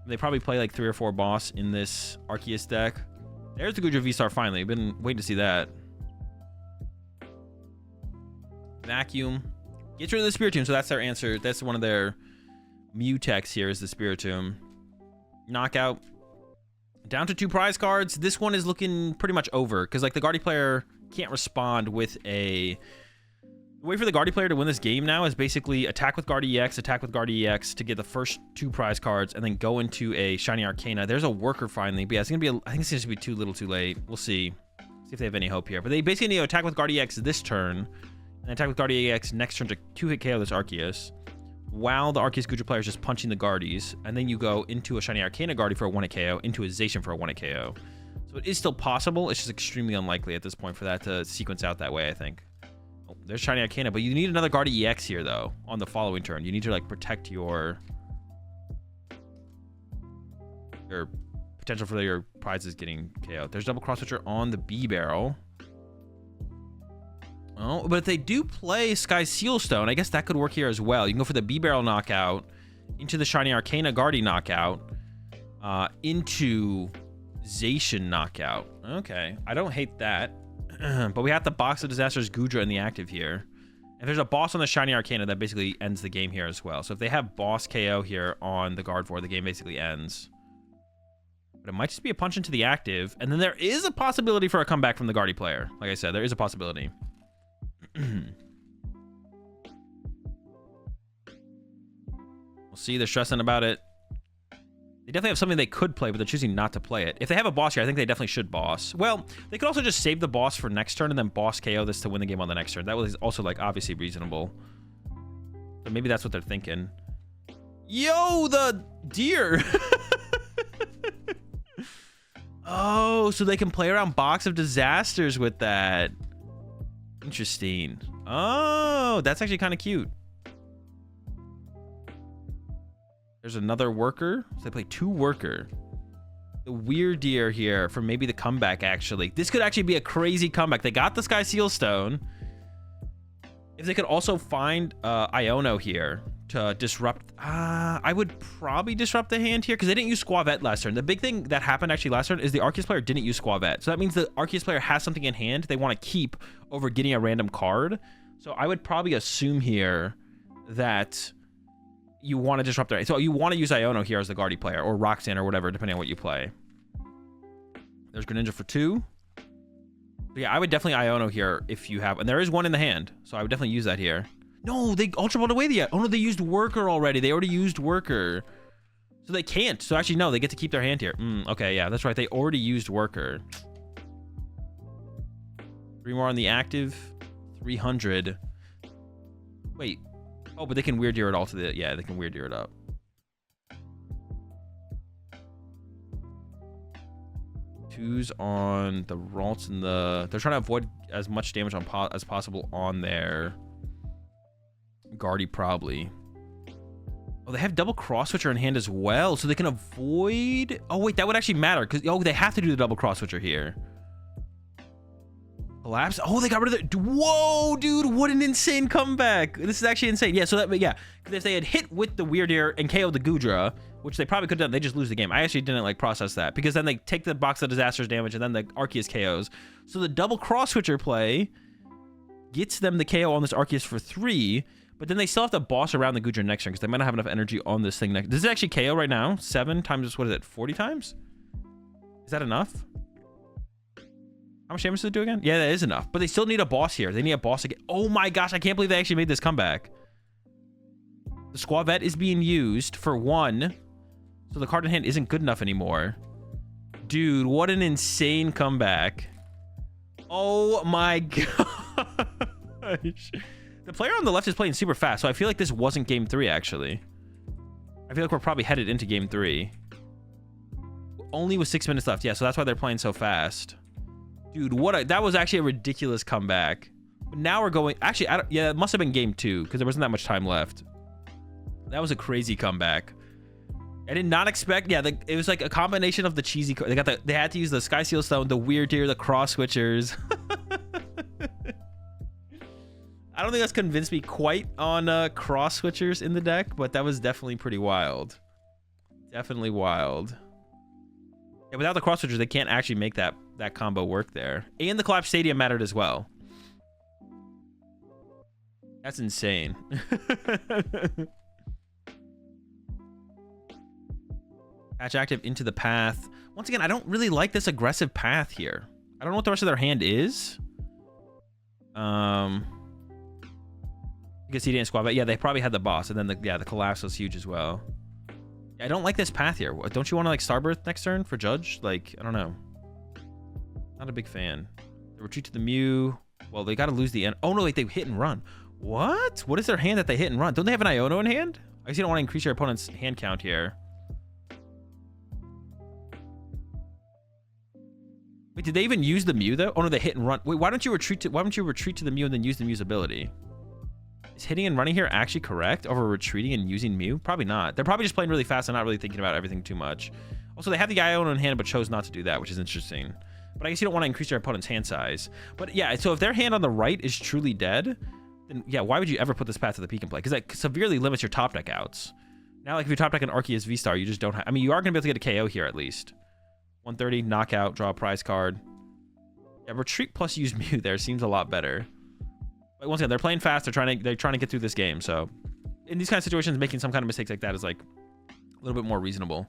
They probably play like 3 or 4 boss in this Arceus deck. There's the Goodra V-Star finally. I've been waiting to see that. Vacuum. Gets rid of the Spiritomb, so that's their answer. That's one of their Mutex here is the Spiritomb. Knockout. Down to 2 prize cards. This one is looking pretty much over because like the Guardy player can't respond with a... The way for the Guardy player to win this game now is basically attack with Guardy EX, attack with Guardy EX to get the first 2 prize cards, and then go into a Shiny Arcana. There's a worker finally, but yeah, it's gonna be. I think it's gonna be too little, too late. We'll see. See if they have any hope here. But they basically need to attack with Guardy EX this turn, and attack with Guardy EX next turn to 2-hit KO this Arceus, while the Arceus Goodra player is just punching the Guardies, and then you go into a Shiny Arcana Guardy for a 1-hit KO, into a Zacian for a 1-hit KO. So it is still possible. It's just extremely unlikely at this point for that to sequence out that way, I think. There's Shiny Arcana, but you need another Guardy EX here, though, on the following turn. You need to, like, protect your potential for your prizes getting KO'd. There's double cross switcher on the B-Barrel. Oh, but if they do play Sky Sealstone, I guess that could work here as well. You can go for the B-Barrel knockout, into the Shiny Arcana Guardy knockout, into Zacian knockout. Okay, I don't hate that. But we have the Box of Disasters Goodra in the active here. And there's a boss on the Shiny Arcana that basically ends the game here as well. So if they have boss KO here on the Gardevoir, the game basically ends. But it might just be a punch into the active. And then there is a possibility for a comeback from the Guardy player. Like I said, there is a possibility. We'll see. They're stressing about it. They definitely have something they could play, but they're choosing not to play it. If they have a boss here, I think they definitely should boss. Well, they could also just save the boss for next turn and then boss KO this to win the game on the next turn. That was also, like, obviously reasonable. So maybe that's what they're thinking. Yo, the deer! Oh, so they can play around Box of Disasters with that. Interesting. Oh, that's actually kind of cute. There's another worker. So they play 2 worker. The weird deer here for maybe the comeback, actually. This could actually be a crazy comeback. They got the Sky Sealstone. If they could also find Iono here to disrupt... I would probably disrupt the hand here because they didn't use Squavette last turn. The big thing that happened actually last turn is the Arceus player didn't use Squavette. So that means the Arceus player has something in hand they want to keep over getting a random card. So I would probably assume here that... you want to disrupt their... So you want to use Iono here as the Guardy player, or Roxanne, or whatever, depending on what you play. There's Greninja for 2. But yeah, I would definitely Iono here if you have... And there is one in the hand, so I would definitely use that here. No, they Ultra Balled away the... Oh no, they used Worker already. They already used Worker. So they can't. So actually, no, they get to keep their hand here. Okay, yeah, that's right. They already used Worker. 3 more on the active. 300. Wait... Oh, but they can Weird Deer it all to the... Yeah, they can Weird Deer it up. Twos on the Ralts and the... They're trying to avoid as much damage on as possible on their... Guardy, probably. Oh, they have double cross switcher in hand as well, so they can avoid... Oh, wait, that would actually matter, because... Oh, they have to do the double cross switcher here. Collapse. Oh, they got rid of the... Whoa, dude, what an insane comeback. This is actually insane. Yeah, so that... Yeah, because if they had hit with the Weird Deer and KO'd the Goodra, which they probably could have done, they just lose the game. I actually didn't, like, process that, because then they take the Box of Disasters damage, and then the Arceus KOs. So the double cross switcher play gets them the KO on this Arceus for 3, but then they still have to boss around the Goodra next turn, because they might not have enough energy on this thing next... Does it actually KO right now? 7 times, what is it, 40 times? Is that enough? How much damage does it do again? Yeah, that is enough. But they still need a boss here. They need a boss again. Oh my gosh, I can't believe they actually made this comeback. The Squavette is being used for 1. So the card in hand isn't good enough anymore. Dude, what an insane comeback. Oh my gosh. The player on the left is playing super fast, so I feel like this wasn't game 3, actually. I feel like we're probably headed into game 3. Only with 6 minutes left. Yeah, so that's why they're playing so fast. Dude, that was actually a ridiculous comeback. But now we're going... Actually, yeah, it must have been game 2, because there wasn't that much time left. That was a crazy comeback. I did not expect... Yeah, it was like a combination of the cheesy... They had to use the Sky Seal Stone, the Weird Deer, the Cross Switchers. I don't think that's convinced me quite on Cross Switchers in the deck, but that was definitely pretty wild. Definitely wild. Yeah, without the Cross Switchers, they can't actually make that combo work there. And the Collapse Stadium mattered as well. That's insane. Patch active into the path. Once again, I don't really like this aggressive path here. I don't know what the rest of their hand is. Because he didn't squad, but yeah, they probably had the boss, and then the collapse was huge as well. I don't like this path here. Don't you want to like Starbirth next turn for Judge? Like, I don't know. Not a big fan. The retreat to the Mew. Well, they got to lose the end. Oh no, like they hit and run. What? What is their hand that they hit and run? Don't they have an Iono in hand? I guess you don't want to increase your opponent's hand count here. Wait, did they even use the Mew though? Oh no, they hit and run. Wait, why don't you retreat to the Mew and then use the Mew's ability? Is hitting and running here actually correct over retreating and using Mew? Probably not. They're probably just playing really fast and not really thinking about everything too much. Also, they have the Iono in hand but chose not to do that, which is interesting. But I guess you don't want to increase your opponent's hand size. But yeah, so if their hand on the right is truly dead, then yeah, why would you ever put this path to the peak and play? Because that severely limits your top deck outs. Now, like if you top deck an Arceus V-Star, you just don't have... I mean, you are going to be able to get a KO here at least. 130, knockout, draw a prize card. Yeah, retreat plus use Mew there seems a lot better. But once again, they're playing fast. They're trying to get through this game. So in these kind of situations, making some kind of mistakes like that is like a little bit more reasonable.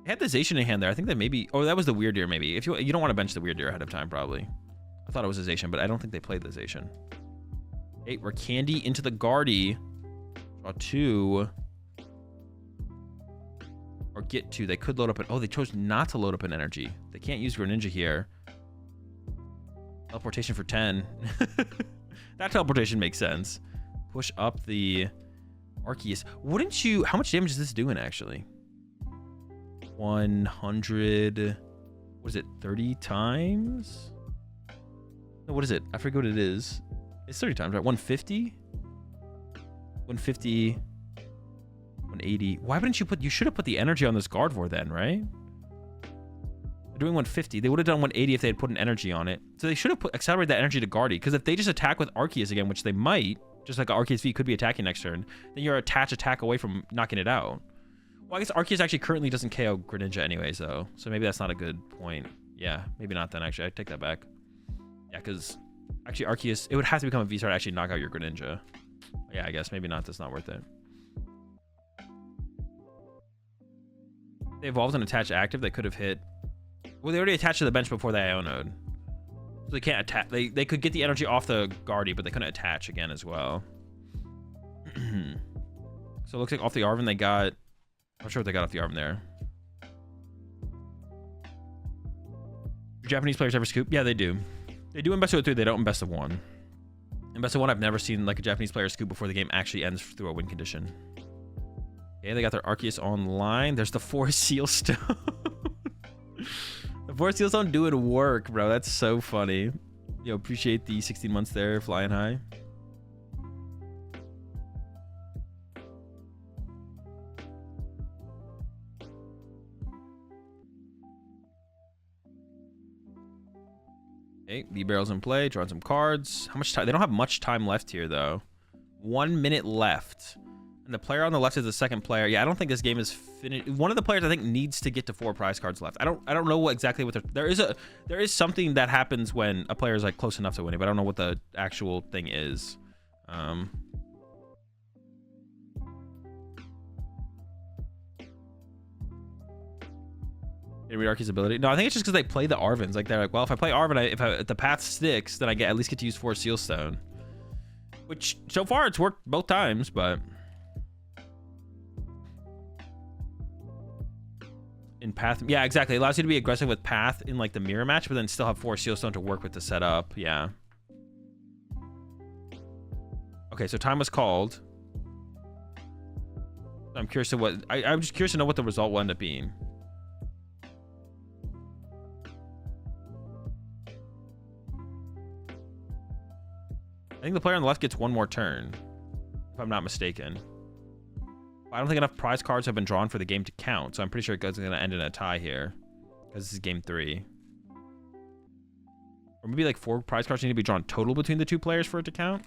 They had the Zacian in hand there. I think that maybe... Oh, that was the Weird Deer maybe. If you don't want to bench the Weird Deer ahead of time, probably. I thought it was a Zacian, but I don't think they played the Zacian. Okay, we're Candy into the Guardy. Draw 2. Or get 2. They could load up an... Oh, they chose not to load up an energy. They can't use Greninja here. Teleportation for 10. That teleportation makes sense. Push up the Arceus. Wouldn't you... How much damage is this doing, actually? 100... What is it? 30 times? No, what is it? I forget what it is. It's 30 times, right? 150? 150... 180. Why wouldn't you put... You should have put the energy on this Gardevoir then, right? They're doing 150. They would have done 180 if they had put an energy on it. So they should have accelerated that energy to Guardy. Because if they just attack with Arceus again, which they might, just like Arceus V could be attacking next turn, then you're attack away from knocking it out. Well, I guess Arceus actually currently doesn't KO Greninja anyways, though. So maybe that's not a good point. Yeah, maybe not then, actually. I take that back. Yeah, because actually Arceus... It would have to become a V-Star to actually knock out your Greninja. Yeah, I guess maybe not. That's not worth it. They evolved and attached active. They could have hit... Well, they already attached to the bench before they Iono'd. So they can't attack. They could get the energy off the Guardy, but they couldn't attach again as well. So it looks like off the Arven they got... I'm not sure what they got off the Arven there. Do Japanese players ever scoop? Yeah, they do. They do in best of 3. They don't in best of 1. In best of 1, I've never seen like a Japanese player scoop before the game actually ends through a win condition. Okay, they got their Arceus online. There's the 4 Seal Stone. The 4 Seal Stone doing work, bro. That's so funny. Yo, appreciate the 16 months there, flying high. Okay, B-Barrel's in play. Drawing some cards. How much time? They don't have much time left here, though. 1 minute left. And the player on the left is the second player. Yeah, I don't think this game is finished. One of the players I think needs to get to 4 prize cards left. I don't know what exactly what there is something that happens when a player is like close enough to winning, but I don't know what the actual thing is. Did read Arceus' ability? No, I think it's just because they play the Arvens. Like they're like, well, if I play Arven, if the path sticks, then I at least get to use 4 Seal Stone. Which so far it's worked both times, but. In path, yeah, exactly. It allows you to be aggressive with path in like the mirror match, but then still have 4 Seal Stone to work with to set up. Yeah. Okay, so time was called. I'm curious to what... I'm just curious to know what the result will end up being. I think the player on the left gets one more turn, if I'm not mistaken. I don't think enough prize cards have been drawn for the game to count, so I'm pretty sure it's going to end in a tie here, because this is game 3. Or maybe like 4 prize cards need to be drawn total between the 2 players for it to count.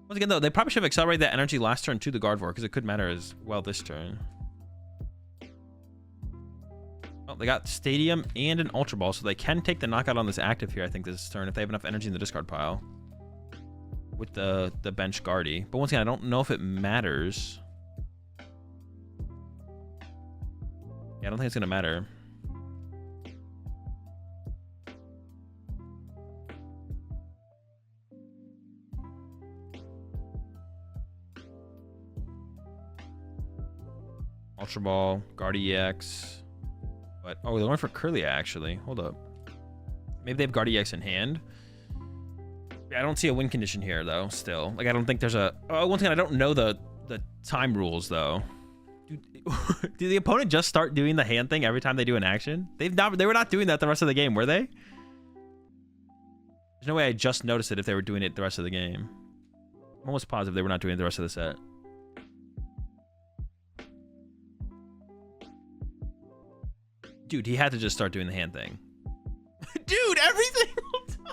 Once again, though, they probably should have accelerated that energy last turn to the Gardevoir, because it could matter as well this turn. Oh, they got Stadium and an Ultra Ball, so they can take the knockout on this active here, I think, this turn, if they have enough energy in the discard pile. With the bench Guardy. But once again, I don't know if it matters. Yeah, I don't think it's going to matter. Ultra Ball, Guardy EX. But, oh, they're going for Curlia, actually. Hold up. Maybe they have Guardy EX in hand. Yeah, I don't see a win condition here, though, still. Like, I don't think there's a... Oh, once again, I don't know the time rules, though. Did the opponent just start doing the hand thing every time they do an action? They were not doing that the rest of the game, were they? There's no way I just noticed it if they were doing it the rest of the game. I'm almost positive they were not doing it the rest of the set. Dude, he had to just start doing the hand thing. Dude, every single time.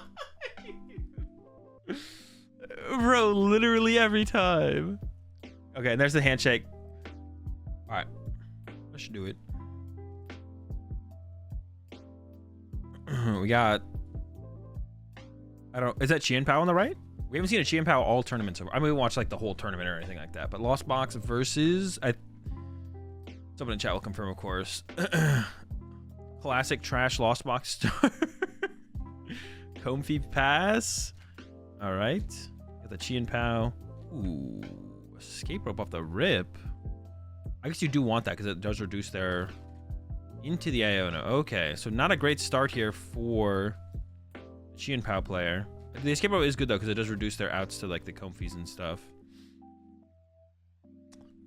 Bro, literally every time. Okay, and there's the handshake. All right. I should do it. We got... Is that Chien-Pao on the right? We haven't seen a Chien-Pao all tournaments. I mean, we watched like the whole tournament or anything like that. But Lost Box versus... Someone in chat will confirm, of course. Classic trash Lost Box star. Comfy pass. All right. Got the Chien-Pao. Ooh. Escape rope off the rip. I guess you do want that because it does reduce their... Into the Iona. Okay. So not a great start here for the Chien-Pao player. The escape rope is good though because it does reduce their outs to like the Comfies and stuff.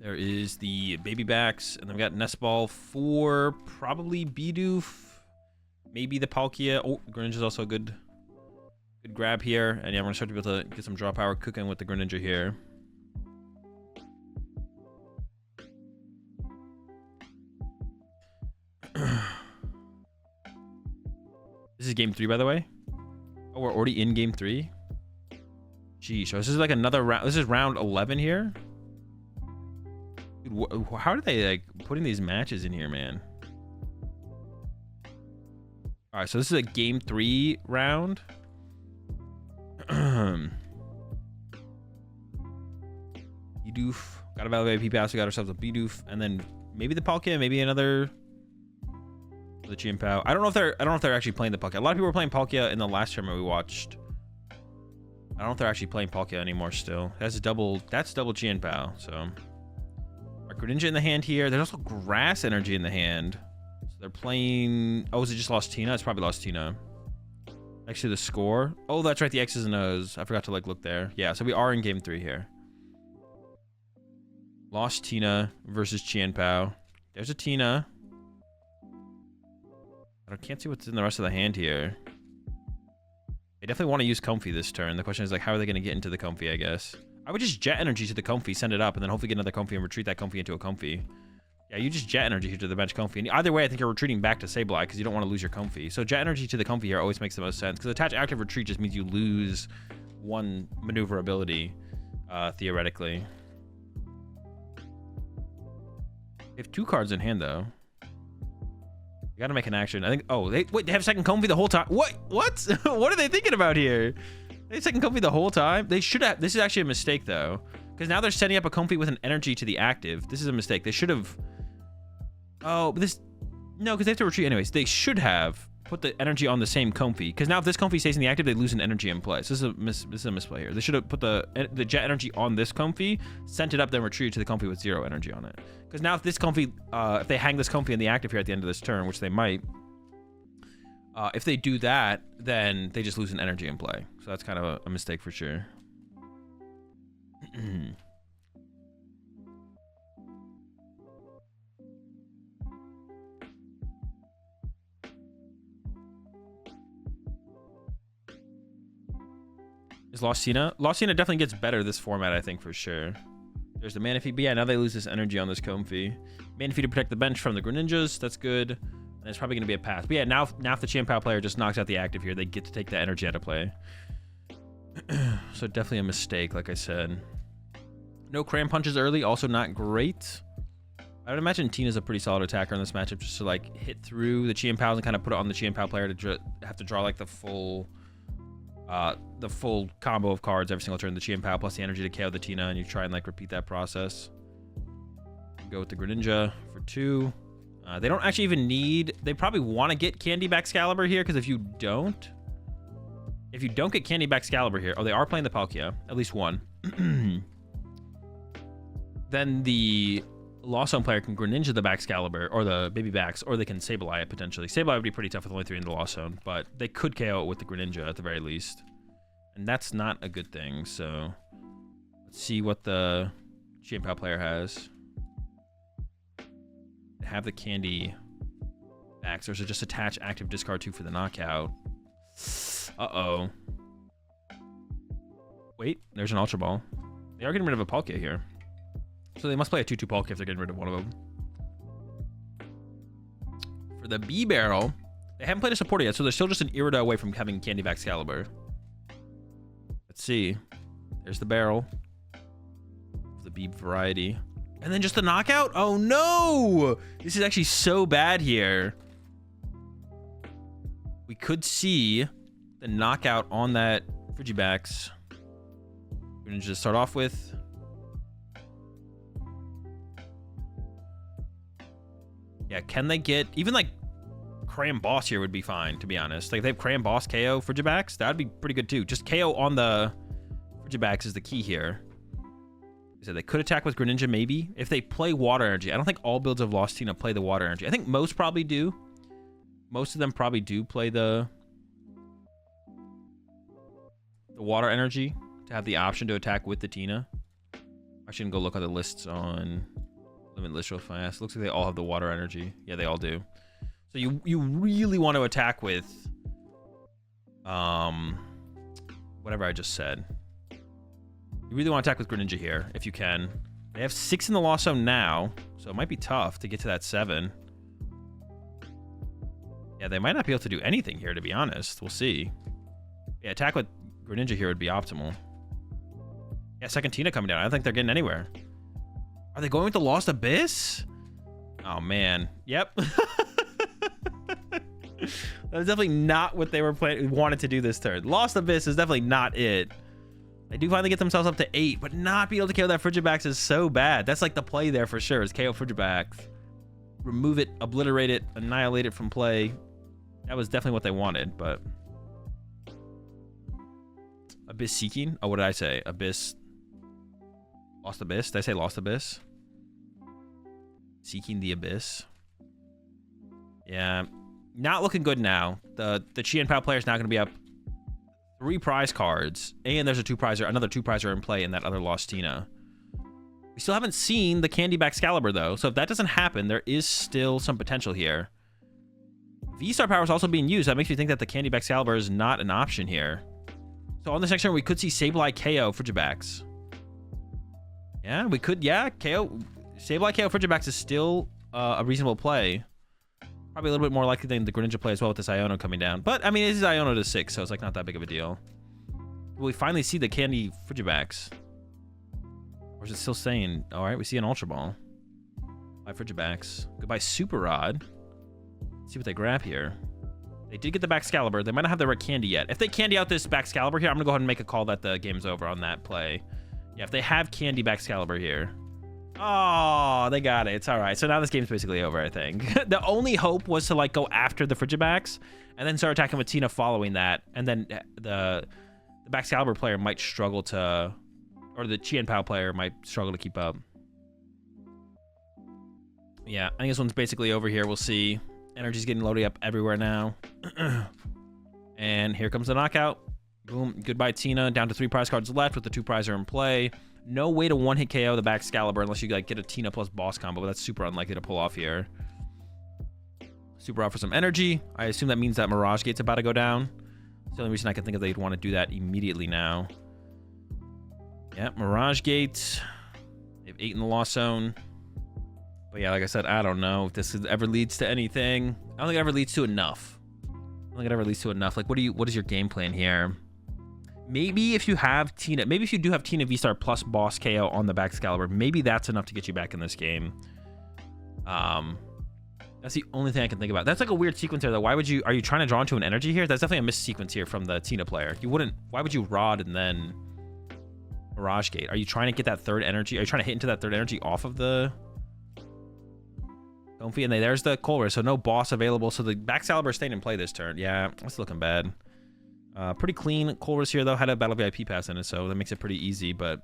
There is the Baby Backs, and then we got Nest Ball for probably Bidoof, maybe the Palkia. Oh, Greninja is also a good grab here. And yeah, we're gonna start to be able to get some draw power cooking with the Greninja here. This is game 3, by the way. Oh, we're already in game 3. Geez, so this is like another round. This is round 11 here. Dude, how are they like putting these matches in here, man? All right, so this is a game 3 round. Bidoof, got a value VIP pass. We got ourselves a Bidoof, and then maybe the Palkia, maybe another. The Chien-Pao. I don't know if they're actually playing the Palkia. A lot of people were playing Palkia in the last tournament we watched. I don't know if they're actually playing Palkia anymore. Still, that's double Chien-Pao. So. Greninja in the hand here. There's also Grass Energy in the hand. So they're playing... Oh, is it just lost Tina? It's probably lost Tina. Actually, the score... Oh, that's right. The X's and O's. I forgot to like look there. Yeah, so we are in game 3 here. Lost Tina versus Chien-Pao. There's a Tina. I can't see what's in the rest of the hand here. They definitely want to use Comfy this turn. The question is, like, how are they going to get into the Comfy, I guess? I would just Jet Energy to the Comfy, send it up, and then hopefully get another Comfy and retreat that Comfy into a Comfy. Yeah, you just Jet Energy here to the bench Comfy. And either way, I think you're retreating back to Sableye because you don't want to lose your Comfy. So Jet Energy to the Comfy here always makes the most sense because attach active retreat just means you lose one maneuverability, theoretically. They have 2 cards in hand, though. You gotta make an action. I think... Oh, they have second Comfy the whole time. What? What? What are they thinking about here? They second Comfy the whole time? They should have... This is actually a mistake, though. Because now they're setting up a Comfy with an energy to the active. This is a mistake. They should have... Oh, but this... No, because they have to retreat anyways. They should have put the energy on the same Comfy. Because now if this Comfy stays in the active, they lose an energy in play. So this is a misplay here. They should have put the jet energy on this Comfy, sent it up, then retreated to the Comfy with 0 energy on it. Because now if this Comfy, if they hang this Comfy in the active here at the end of this turn, which they might, if they do that, then they just lose an energy in play. So that's kind of a mistake for sure. Is Lost Tina? Lost Tina definitely gets better this format, I think, for sure. There's the Manaphy. But yeah, now they lose this energy on this Comfy. Manaphy to protect the bench from the Greninjas. That's good. And it's probably going to be a pass. But yeah, now if the Chien-Pao player just knocks out the active here, they get to take that energy out of play. So definitely a mistake, like I said. No Cram Punches early. Also not great. I would imagine Tina's a pretty solid attacker in this matchup, just to like hit through the Chien-Paos and kind of put it on the Chien-Pao player to have to draw like the full combo of cards every single turn. The Chien-Pao plus the energy to KO the Tina, and you try and like repeat that process. Go with the Greninja for 2. They don't actually even need... They probably want to get Candy Baxcalibur here, because if you don't get Candy Baxcalibur here... Oh, they are playing the Palkia. At least one. Then the Lost Zone player can Greninja the Baxcalibur, or the Baby Bax, or they can Sableye it potentially. Sableye would be pretty tough with only 3 in the Lost Zone, but they could KO it with the Greninja at the very least. And that's not a good thing, so... Let's see what the Chien-Pao player has. Have the Candy Bax, or is it just attach active discard 2 for the knockout? Uh-oh. Wait, there's an Ultra Ball. They are getting rid of a Palkia here. So they must play a 2-2 Palkia if they're getting rid of one of them. For the B-Barrel, they haven't played a supporter yet, so they're still just an Irida away from having Candy Baxcalibur. Let's see. There's the barrel. The B variety. And then just the knockout? Oh no! This is actually so bad here. We could see the knockout on that Frigibax. We're gonna just start off with... Yeah, can they get... Even like Cram Boss here would be fine, to be honest. Like if they have Cram Boss KO Frigibax, that'd be pretty good too. Just KO on the Frigibax is the key here. So they could attack with Greninja, maybe. If they play Water Energy. I don't think all builds of Lost Tina play the Water Energy. I think most probably do. Most of them probably do play the Water Energy to have the option to attack with the Tina. I shouldn't go look at the lists on Limit List real fast. Looks like they all have the Water Energy. Yeah, they all do. So you really want to attack with whatever I just said. You really want to attack with Greninja here, if you can. They have 6 in the Lost Zone now, so it might be tough to get to that 7. Yeah, they might not be able to do anything here, to be honest. We'll see. Yeah, attack with Greninja here would be optimal. Yeah, second Tina coming down. I don't think they're getting anywhere. Are they going with the Lost Abyss? Oh, man. Yep. That's definitely not what they were wanted to do this turn. Lost Abyss is definitely not it. They do finally get themselves up to 8, but not be able to KO that Frigibax is so bad. That's like the play there for sure, is KO Frigibax. Remove it, obliterate it, annihilate it from play. That was definitely what they wanted, but... Abyss Seeking? Oh, what did I say? Abyss... Lost Abyss? Did I say Lost Abyss? Seeking the Abyss? Yeah. Not looking good now. The Chien-Pao player is now going to be up 3 prize cards, and there's another 2 prizer in play in that other Lost Tina. We still haven't seen the Candy Baxcalibur though, so if that doesn't happen, there is still some potential here. V-Star power is also being used. That makes me think that the Candy Baxcalibur is not an option here. So on this next turn, we could see Sableye KO Frigibax. Yeah, we could. Yeah, KO Sableye KO Frigibax is still a reasonable play. Probably a little bit more likely than the Greninja play as well with this Iono coming down. But, I mean, it is Iono to 6, so it's like not that big of a deal. Will we finally see the Candy Frigibax? Or is it still saying, alright, we see an Ultra Ball. Bye Frigibax. Goodbye Super Rod. Let's see what they grab here. They did get the Baxcalibur. They might not have the rare Candy yet. If they Candy out this Baxcalibur here, I'm going to go ahead and make a call that the game's over on that play. Yeah, if they have Candy Baxcalibur here, Oh, they got it. It's all right. So now this game's basically over, I think. The only hope was to like go after the Frigibacks and then start attacking with Tina following that. And then the Baxcalibur player might struggle to, or the Chien-Pao player might struggle to keep up. Yeah, I think this one's basically over here. We'll see. Energy's getting loaded up everywhere now. And here comes the knockout. Boom. Goodbye, Tina. Down to 3 prize cards left with the 2 prizer in play. No way to one-hit KO the Baxcalibur unless you like get a Tina plus boss combo, but that's super unlikely to pull off here. Super off for some energy. I assume that means that Mirage Gate's about to go down. It's the only reason I can think of they'd want to do that immediately now. Yeah, Mirage Gate. They have 8 in the Lost Zone. But yeah, like I said, I don't know if this ever leads to anything. I don't think it ever leads to enough. I don't think it ever leads to enough. Like, what is your game plan here? Maybe if you have Tina, maybe if you do have Tina V-Star plus boss KO on the Baxcalibur, maybe that's enough to get you back in this game. That's the only thing I can think about. That's like a weird sequence here, though. Why would you, are you trying to draw into an energy here? That's definitely a missed sequence here from the Tina player. You wouldn't, why would you Rod and then Mirage Gate? Are you trying to get that third energy? Are you trying to hit into that third energy off of the Comfy? And there's the Colress, so no boss available. So the Baxcalibur staying in play this turn. Yeah, that's looking bad. Pretty clean. Colress here, though, had a Battle VIP pass in it, so that makes it pretty easy, but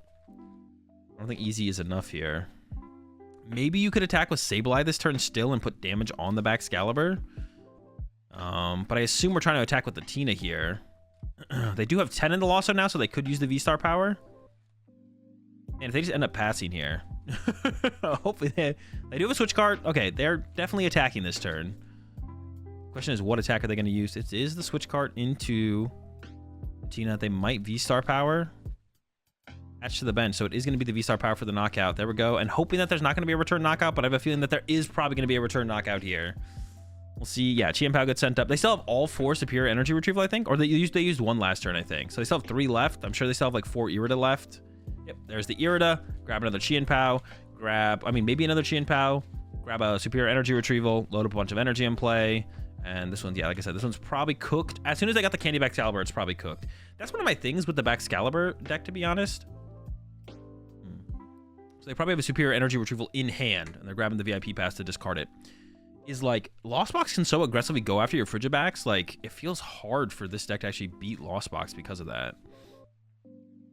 I don't think easy is enough here. Maybe you could attack with Sableye this turn still and put damage on the Baxcalibur. But I assume we're trying to attack with the Tina here. They do have 10 in the Lost Zone now, so they could use the V-Star power. And if they just end up passing here, hopefully they do have a switch card. Okay, they're definitely attacking this turn. Question is, what attack are they going to use? It is the switch card into Tina. They might V-Star power. Attached to the bench, so it is going to be the V-Star power for the knockout. There we go. And hoping that there's not going to be a return knockout, but I have a feeling that there is probably going to be a return knockout here. We'll see. Yeah, Chien-Pao gets sent up. They still have all 4 superior energy retrieval, I think. Or they used 1 last turn, I think. So they still have 3 left. I'm sure they still have like 4 Irida left. Yep, there's the Irida. Grab another Chien-Pao. Maybe another Chien-Pao. Grab a superior energy retrieval. Load up a bunch of energy in play. And this one, yeah, like I said, this one's probably cooked. As soon as I got the Candy Baxcalibur, it's probably cooked. That's one of my things with the Baxcalibur deck, to be honest. So they probably have a superior energy retrieval in hand, and they're grabbing the VIP pass to discard it. Is like, Lost Box can so aggressively go after your Frigibacks, like, it feels hard for this deck to actually beat Lost Box because of that.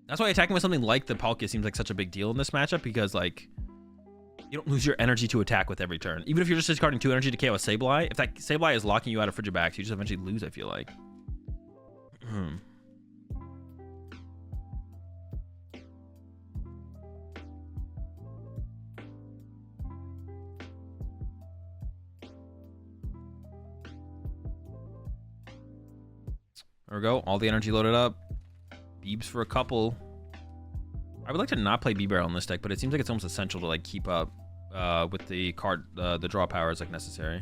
That's why attacking with something like the Palkia seems like such a big deal in this matchup, because, like, you don't lose your energy to attack with every turn. Even if you're just discarding 2 energy to KO a Sableye, if that Sableye is locking you out of Frigibacks, you just eventually lose, I feel like. There we go. All the energy loaded up. Beebs for a couple. I would like to not play B-Barrel in this deck, but it seems like it's almost essential to like keep up with the card, the draw powers like necessary.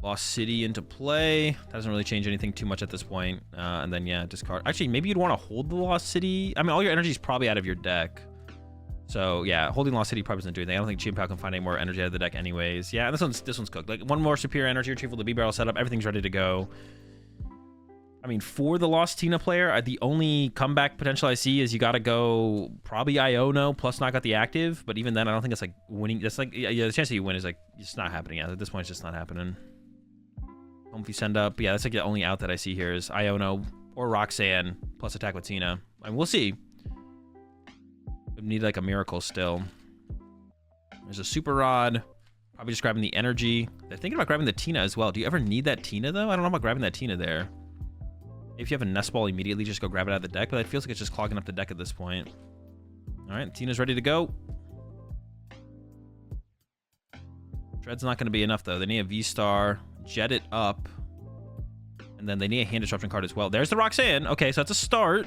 Lost City into play. That doesn't really change anything too much at this point. And then yeah, discard. Actually, maybe you'd want to hold the Lost City. I mean, all your energy is probably out of your deck. So yeah, holding Lost City probably doesn't do anything. I don't think Chien-Pao can find any more energy out of the deck anyways. Yeah, and this one's cooked. Like one more superior energy retrieval, the B-Barrel setup, everything's ready to go. I mean, for the Lost Tina player, the only comeback potential I see is you got to go probably Iono plus knock out the active. But even then, I don't think it's like winning. That's like, yeah, the chance that you win is like, it's not happening. At this point, it's just not happening. If you send up, yeah, that's like the only out that I see here is Iono or Roxanne plus attack with Tina. I mean, we'll see. We need like a miracle still. There's a Super Rod. Probably just grabbing the energy. They're thinking about grabbing the Tina as well. Do you ever need that Tina though? I don't know about grabbing that Tina there. If you have a Nest Ball immediately, just go grab it out of the deck, but it feels like it's just clogging up the deck at this point. All right, Tina's ready to go. Dread's not going to be enough, though. They need a V-Star, jet it up, and then they need a hand disruption card as well. There's the Roxanne. Okay, so that's a start.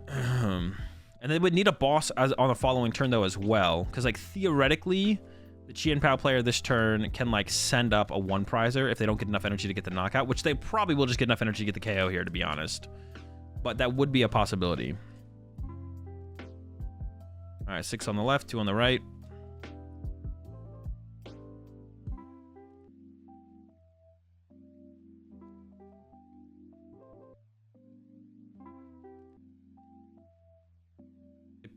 And they would need a boss on the following turn, though, as well, because, like, theoretically, the Chien-Pao player this turn can, like, send up a 1-prizer if they don't get enough energy to get the knockout, which they probably will just get enough energy to get the KO here, to be honest. But that would be a possibility. All right, 6 on the left, 2 on the right.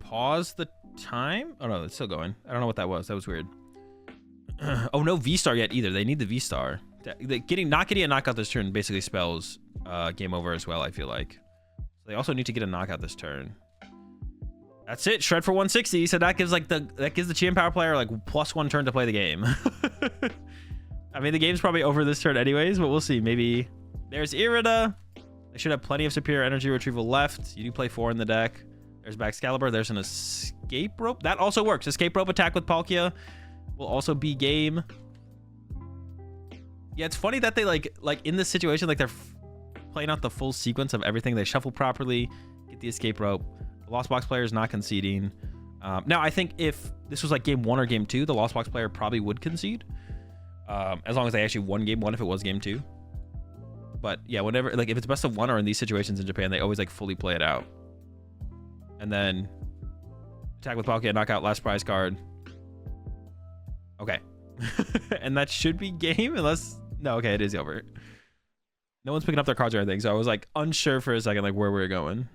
pause the time. Oh no, it's still going. I don't know what that was. That was weird. Oh, no V-Star yet either. They need the V-Star. Not getting a knockout this turn basically spells game over as well, I feel like. So they also need to get a knockout this turn. That's it. Shred for 160. So that gives the Chien-Pao player like +1 turn to play the game. I mean, the game's probably over this turn anyways, but we'll see. Maybe there's Irida. They should have plenty of superior energy retrieval left. You do play 4 in the deck. There's Excalibur. There's an escape rope. That also works. Escape rope attack with Palkia will also be game. Yeah, it's funny that they like in this situation, like they're playing out the full sequence of everything. They shuffle properly, get the escape rope. The Lost Box player is not conceding. Now, I think if this was like game 1 or game 2, the Lost Box player probably would concede. As long as they actually won game 1 if it was game 2. But yeah, whenever, like if it's best of 1 or in these situations in Japan, they always like fully play it out. And then attack with Palkia, knockout, last prize card. Okay. And that should be game unless... No, okay, it is over. No one's picking up their cards or anything, so I was like unsure for a second like where we were going.